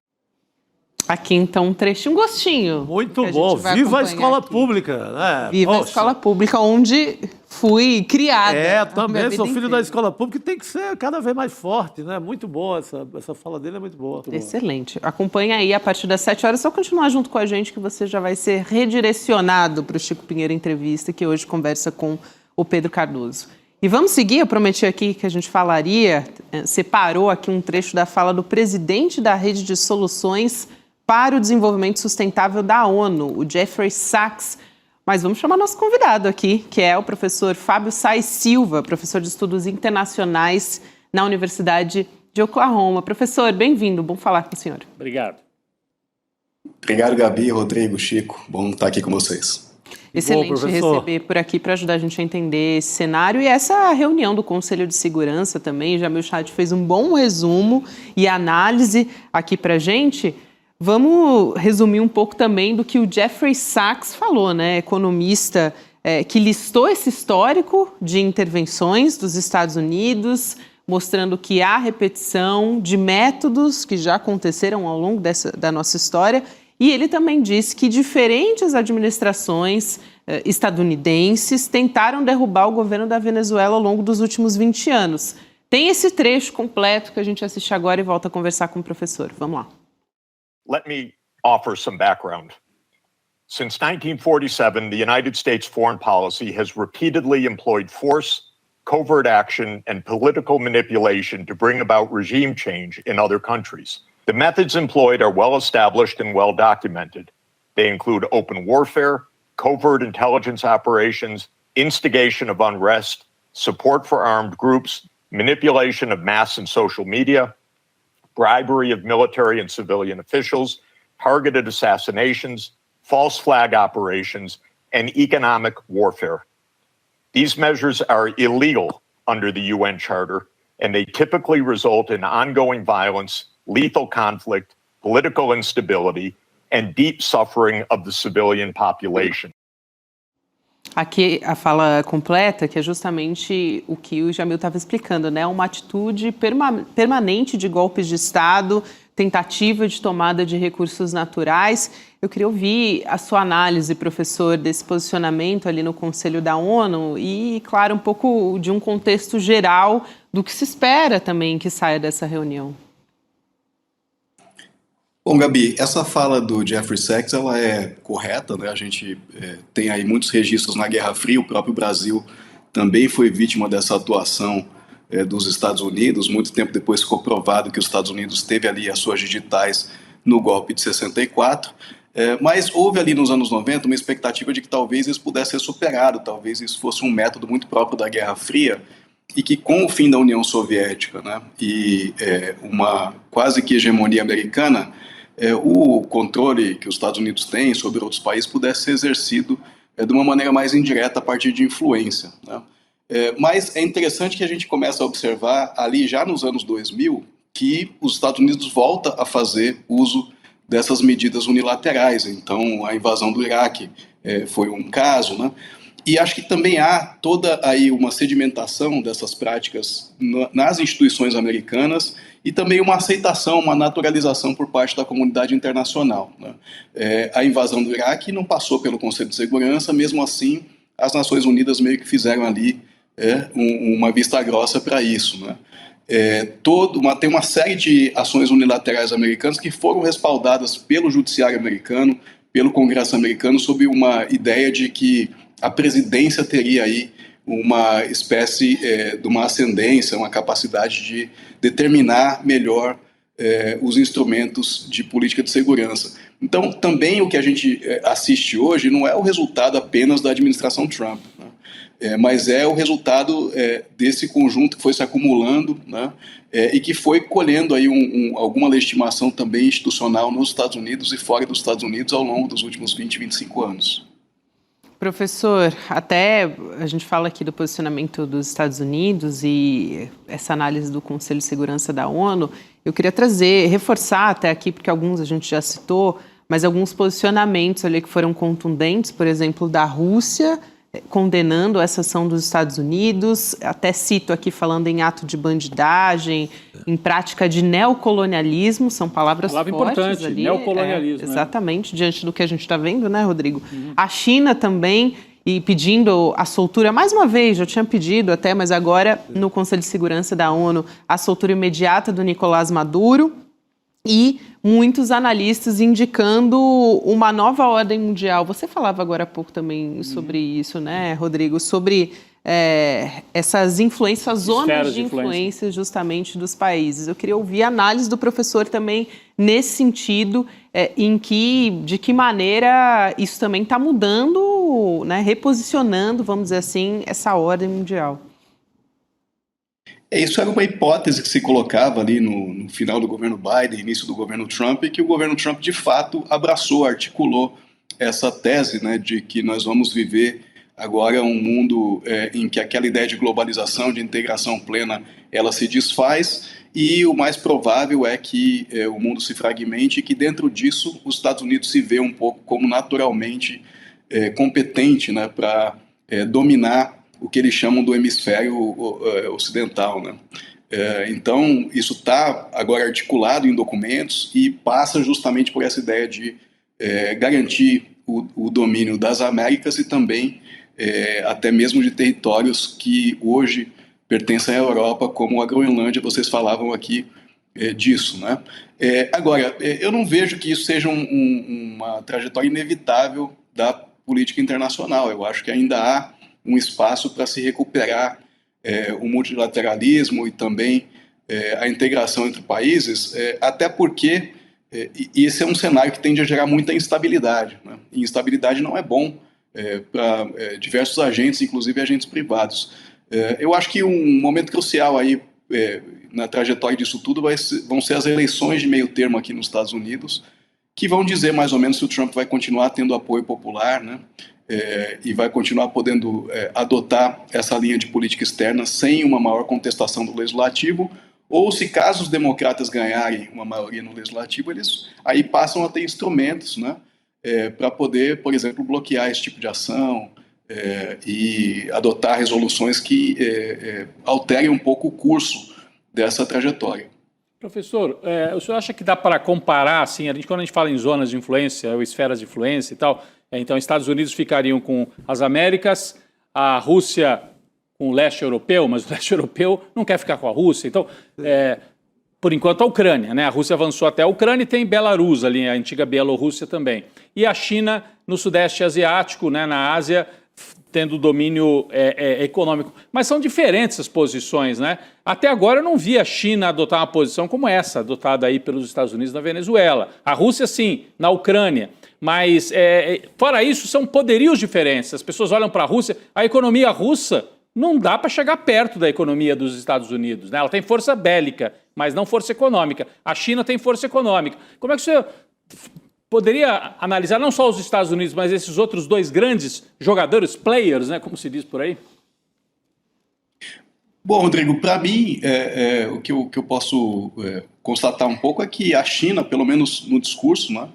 Aqui, então, um trechinho, um gostinho. Muito bom. Viva a escola pública, né? Viva a escola pública, onde fui criada. Também sou filho da escola pública e tem que ser cada vez mais forte, né? Muito boa, essa fala dele é muito boa. Excelente. Acompanha aí a partir das 7 horas, só continuar junto com a gente que você já vai ser redirecionado para o Chico Pinheiro Entrevista, que hoje conversa com o Pedro Cardoso. E vamos seguir, eu prometi aqui que a gente falaria, separou aqui um trecho da fala do presidente da Rede de Soluções para o Desenvolvimento Sustentável da ONU, o Jeffrey Sachs. Mas vamos chamar nosso convidado aqui, que é o professor Fábio Sais Silva, professor de Estudos Internacionais na Universidade de Oklahoma. Professor, bem-vindo, bom falar com o senhor. Obrigado. Obrigado, Gabi, Rodrigo, Chico, bom estar aqui com vocês. Excelente receber por aqui para ajudar a gente a entender esse cenário e essa reunião do Conselho de Segurança também. Já meu chat fez um bom resumo e análise aqui para a gente. Vamos resumir um pouco também do que o Jeffrey Sachs falou, né? Economista que listou esse histórico de intervenções dos Estados Unidos, mostrando que há repetição de métodos que já aconteceram ao longo da nossa história. E ele também disse que diferentes administrações estadunidenses tentaram derrubar o governo da Venezuela ao longo dos últimos 20 anos. Tem esse trecho completo que a gente assiste agora e volta a conversar com o professor. Vamos lá. Let me offer some background. Since 1947, the United States foreign policy has repeatedly employed force, covert action, and political manipulation to bring about regime change in other countries. The methods employed are well established and well documented. They include open warfare, covert intelligence operations, instigation of unrest, support for armed groups, manipulation of mass and social media, bribery of military and civilian officials, targeted assassinations, false flag operations, and economic warfare. These measures are illegal under the UN Charter, and they typically result in ongoing violence, lethal conflict, political instability, and deep suffering of the civilian population. Aqui a fala completa, que é justamente o que o Jamil estava explicando, né? Uma atitude permanente de golpes de Estado, tentativa de tomada de recursos naturais. Eu queria ouvir a sua análise, professor, desse posicionamento ali no Conselho da ONU e, claro, um pouco de um contexto geral do que se espera também que saia dessa reunião. Bom, Gabi, essa fala do Jeffrey Sachs, ela é correta, né? A gente tem aí muitos registros na Guerra Fria, o próprio Brasil também foi vítima dessa atuação dos Estados Unidos. Muito tempo depois ficou provado que os Estados Unidos teve ali as suas digitais no golpe de 64, mas houve ali nos anos 90 uma expectativa de que talvez isso pudesse ser superado, talvez isso fosse um método muito próprio da Guerra Fria, e que com o fim da União Soviética, né, e uma quase que hegemonia americana, o controle que os Estados Unidos têm sobre outros países pudesse ser exercido de uma maneira mais indireta a partir de influência, né? Mas é interessante que a gente comece a observar ali já nos anos 2000 que os Estados Unidos voltam a fazer uso dessas medidas unilaterais. Então a invasão do Iraque foi um caso, né? E acho que também há toda aí uma sedimentação dessas práticas nas instituições americanas e também uma aceitação, uma naturalização por parte da comunidade internacional, né? A invasão do Iraque não passou pelo Conselho de Segurança, mesmo assim as Nações Unidas meio que fizeram ali uma vista grossa para isso, né? Tem uma série de ações unilaterais americanas que foram respaldadas pelo Judiciário americano, pelo Congresso americano, sob uma ideia de que a presidência teria aí uma espécie de uma ascendência, uma capacidade de determinar melhor os instrumentos de política de segurança. Então, também o que a gente assiste hoje não é o resultado apenas da administração Trump, né? Mas é o resultado desse conjunto que foi se acumulando, né? E que foi colhendo aí alguma legitimação também institucional nos Estados Unidos e fora dos Estados Unidos ao longo dos últimos 20, 25 anos. Professor, até a gente fala aqui do posicionamento dos Estados Unidos e essa análise do Conselho de Segurança da ONU, eu queria reforçar até aqui, porque alguns a gente já citou, mas alguns posicionamentos ali que foram contundentes, por exemplo, da Rússia, condenando essa ação dos Estados Unidos, até cito aqui falando em ato de bandidagem, em prática de neocolonialismo, são palavras fortes importante, ali. neocolonialismo. Exatamente, diante do que a gente está vendo, né, Rodrigo? A China também, e pedindo a soltura, mais uma vez, já tinha pedido até, mas agora no Conselho de Segurança da ONU, a soltura imediata do Nicolás Maduro, e muitos analistas indicando uma nova ordem mundial. Você falava agora há pouco também sobre isso, né, Rodrigo? Sobre essas influências, zonas de influência justamente dos países. Eu queria ouvir a análise do professor também nesse sentido, de que maneira isso também está mudando, né, reposicionando, vamos dizer assim, essa ordem mundial. Isso era uma hipótese que se colocava ali no final do governo Biden, início do governo Trump, e que o governo Trump, de fato, abraçou, articulou essa tese, né, de que nós vamos viver agora um mundo em que aquela ideia de globalização, de integração plena, ela se desfaz, e o mais provável é que o mundo se fragmente e que dentro disso os Estados Unidos se vê um pouco como naturalmente competente, né, para dominar o que eles chamam do hemisfério ocidental, né? Então, isso está agora articulado em documentos e passa justamente por essa ideia de garantir o domínio das Américas e também até mesmo de territórios que hoje pertencem à Europa, como a Groenlândia, vocês falavam aqui disso, né? Agora, eu não vejo que isso seja uma trajetória inevitável da política internacional. Eu acho que ainda há um espaço para se recuperar o multilateralismo e também a integração entre países, até porque esse é um cenário que tende a gerar muita instabilidade, né? E instabilidade não é bom para diversos agentes, inclusive agentes privados. Eu acho que um momento crucial aí na trajetória disso tudo vão ser as eleições de meio termo aqui nos Estados Unidos, que vão dizer mais ou menos se o Trump vai continuar tendo apoio popular, né? E vai continuar podendo adotar essa linha de política externa sem uma maior contestação do legislativo, ou se caso os democratas ganharem uma maioria no legislativo, eles aí passam a ter instrumentos, né, para poder, por exemplo, bloquear esse tipo de ação e adotar resoluções que alterem um pouco o curso dessa trajetória. Professor, o senhor acha que dá para comparar, assim, quando a gente fala em zonas de influência, ou esferas de influência e tal, então Estados Unidos ficariam com as Américas, a Rússia com o leste europeu, mas o leste europeu não quer ficar com a Rússia, então, por enquanto, a Ucrânia, né? A Rússia avançou até a Ucrânia e tem Belarus ali, a antiga Bielorrússia também. E a China no Sudeste Asiático, né, na Ásia, tendo domínio econômico. Mas são diferentes as posições, né? Até agora eu não vi a China adotar uma posição como essa, adotada aí pelos Estados Unidos na Venezuela. A Rússia, sim, na Ucrânia. Mas, fora isso, são poderios diferentes. As pessoas olham para a Rússia, a economia russa não dá para chegar perto da economia dos Estados Unidos, né? Ela tem força bélica, mas não força econômica. A China tem força econômica. Como é que você poderia analisar não só os Estados Unidos, mas esses outros dois grandes jogadores, players, né, como se diz por aí? Bom, Rodrigo, para mim, o que eu posso constatar um pouco é que a China, pelo menos no discurso, né,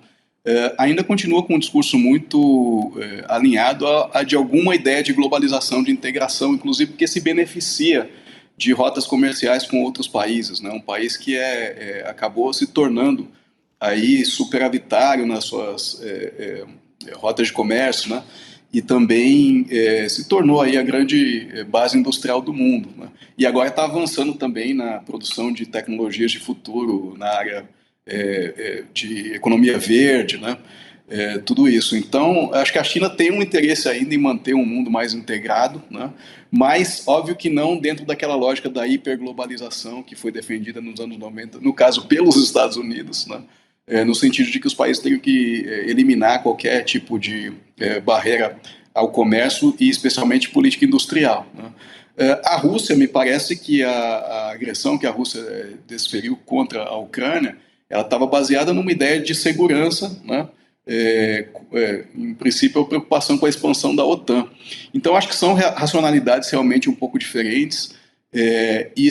ainda continua com um discurso muito alinhado a de alguma ideia de globalização, de integração, inclusive porque se beneficia de rotas comerciais com outros países, né? Um país que acabou se tornando aí superavitário nas suas rotas de comércio, né? E também se tornou aí a grande base industrial do mundo, né? E agora está avançando também na produção de tecnologias de futuro, na área de economia verde, né? Tudo isso. Então, acho que a China tem um interesse ainda em manter um mundo mais integrado, né? Mas, óbvio que não dentro daquela lógica da hiperglobalização que foi defendida nos anos 90, no caso, pelos Estados Unidos, né? No sentido de que os países teriam que eliminar qualquer tipo de barreira ao comércio e especialmente política industrial, né? A Rússia, me parece que a agressão que a Rússia desferiu contra a Ucrânia, ela estava baseada numa ideia de segurança, né? em princípio, a preocupação com a expansão da OTAN. Então, acho que são racionalidades realmente um pouco diferentes e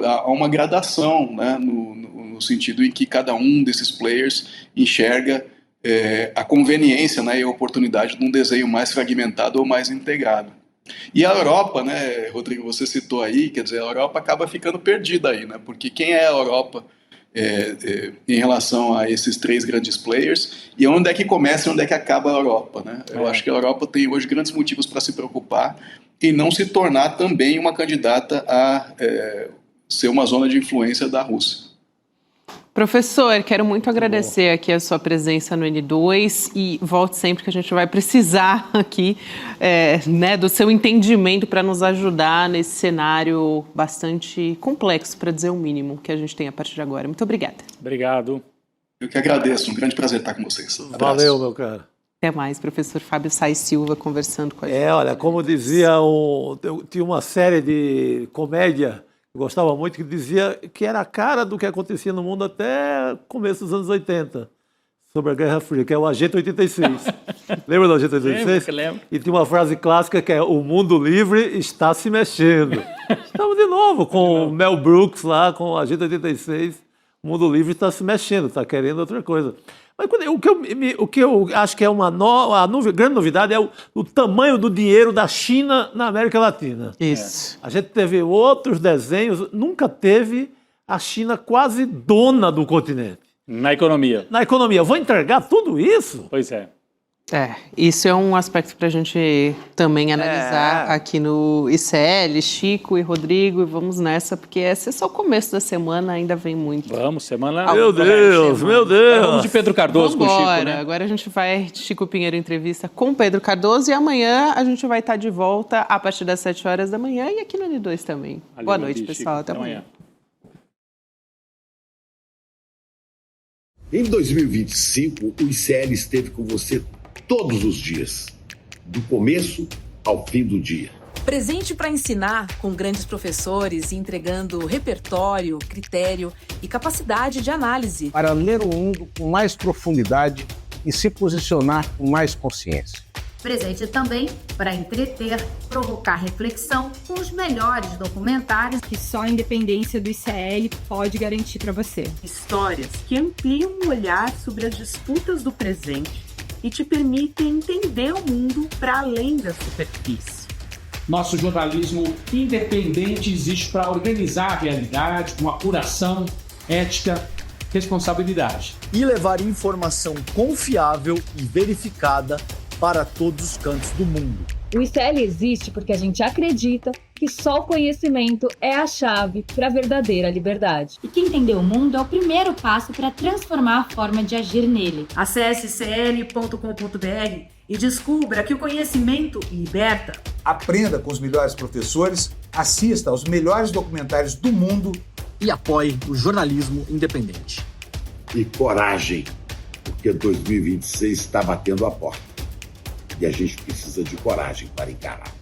há uma gradação, né, no sentido em que cada um desses players enxerga a conveniência, né, e a oportunidade de um desenho mais fragmentado ou mais integrado. E a Europa, né, Rodrigo, você citou aí, quer dizer, a Europa acaba ficando perdida aí, né, porque quem é a Europa em relação a esses três grandes players, e onde é que começa e onde é que acaba a Europa, né? Eu acho que a Europa tem hoje grandes motivos para se preocupar e não se tornar também uma candidata a ser uma zona de influência da Rússia. Professor, quero muito agradecer aqui a sua presença no N2 e volte sempre que a gente vai precisar aqui né, do seu entendimento para nos ajudar nesse cenário bastante complexo, para dizer o mínimo, que a gente tem a partir de agora. Muito obrigada. Obrigado. Eu que agradeço, um grande prazer estar com vocês. Valeu, meu cara. Até mais, professor Fábio Sais Silva conversando com a gente. Olha, como dizia, tinha uma série de comédia, eu gostava muito, que dizia que era a cara do que acontecia no mundo até começo dos anos 80, sobre a Guerra Fria, que é o Agente 86. Lembra do Agente 86? Lembro. E tinha uma frase clássica que é: o mundo livre está se mexendo. Estamos de novo com o Mel Brooks lá, com o Agente 86. O mundo livre está se mexendo, está querendo outra coisa. Mas o que eu acho que é grande novidade é o tamanho do dinheiro da China na América Latina. Isso. A gente teve outros desenhos, nunca teve a China quase dona do continente. Na economia. Na economia. Vou entregar tudo isso? Pois é. Isso é um aspecto para a gente também analisar aqui no ICL, Chico e Rodrigo, e vamos nessa, porque esse é só o começo da semana, ainda vem muito. Vamos, semana... Meu Deus! Vamos de Pedro Cardoso com o Chico, né? Agora a gente vai de Chico Pinheiro entrevista com Pedro Cardoso e amanhã a gente vai estar de volta a partir das 7 horas da manhã e aqui no N2 também. Boa noite, pessoal. Até amanhã. Em 2025, o ICL esteve com você todos os dias, do começo ao fim do dia. Presente para ensinar, com grandes professores e entregando repertório, critério e capacidade de análise. Para ler o mundo com mais profundidade e se posicionar com mais consciência. Presente também para entreter, provocar reflexão com os melhores documentários que só a independência do ICL pode garantir para você. Histórias que ampliam o olhar sobre as disputas do presente e te permitem entender o mundo para além da superfície. Nosso jornalismo independente existe para organizar a realidade com apuração, ética, responsabilidade. E levar informação confiável e verificada para todos os cantos do mundo. O ICL existe porque a gente acredita que só o conhecimento é a chave para a verdadeira liberdade. E que entender o mundo é o primeiro passo para transformar a forma de agir nele. Acesse icl.com.br e descubra que o conhecimento liberta. Aprenda com os melhores professores, assista aos melhores documentários do mundo e apoie o jornalismo independente. E coragem, porque 2026 está batendo a porta. E a gente precisa de coragem para encarar.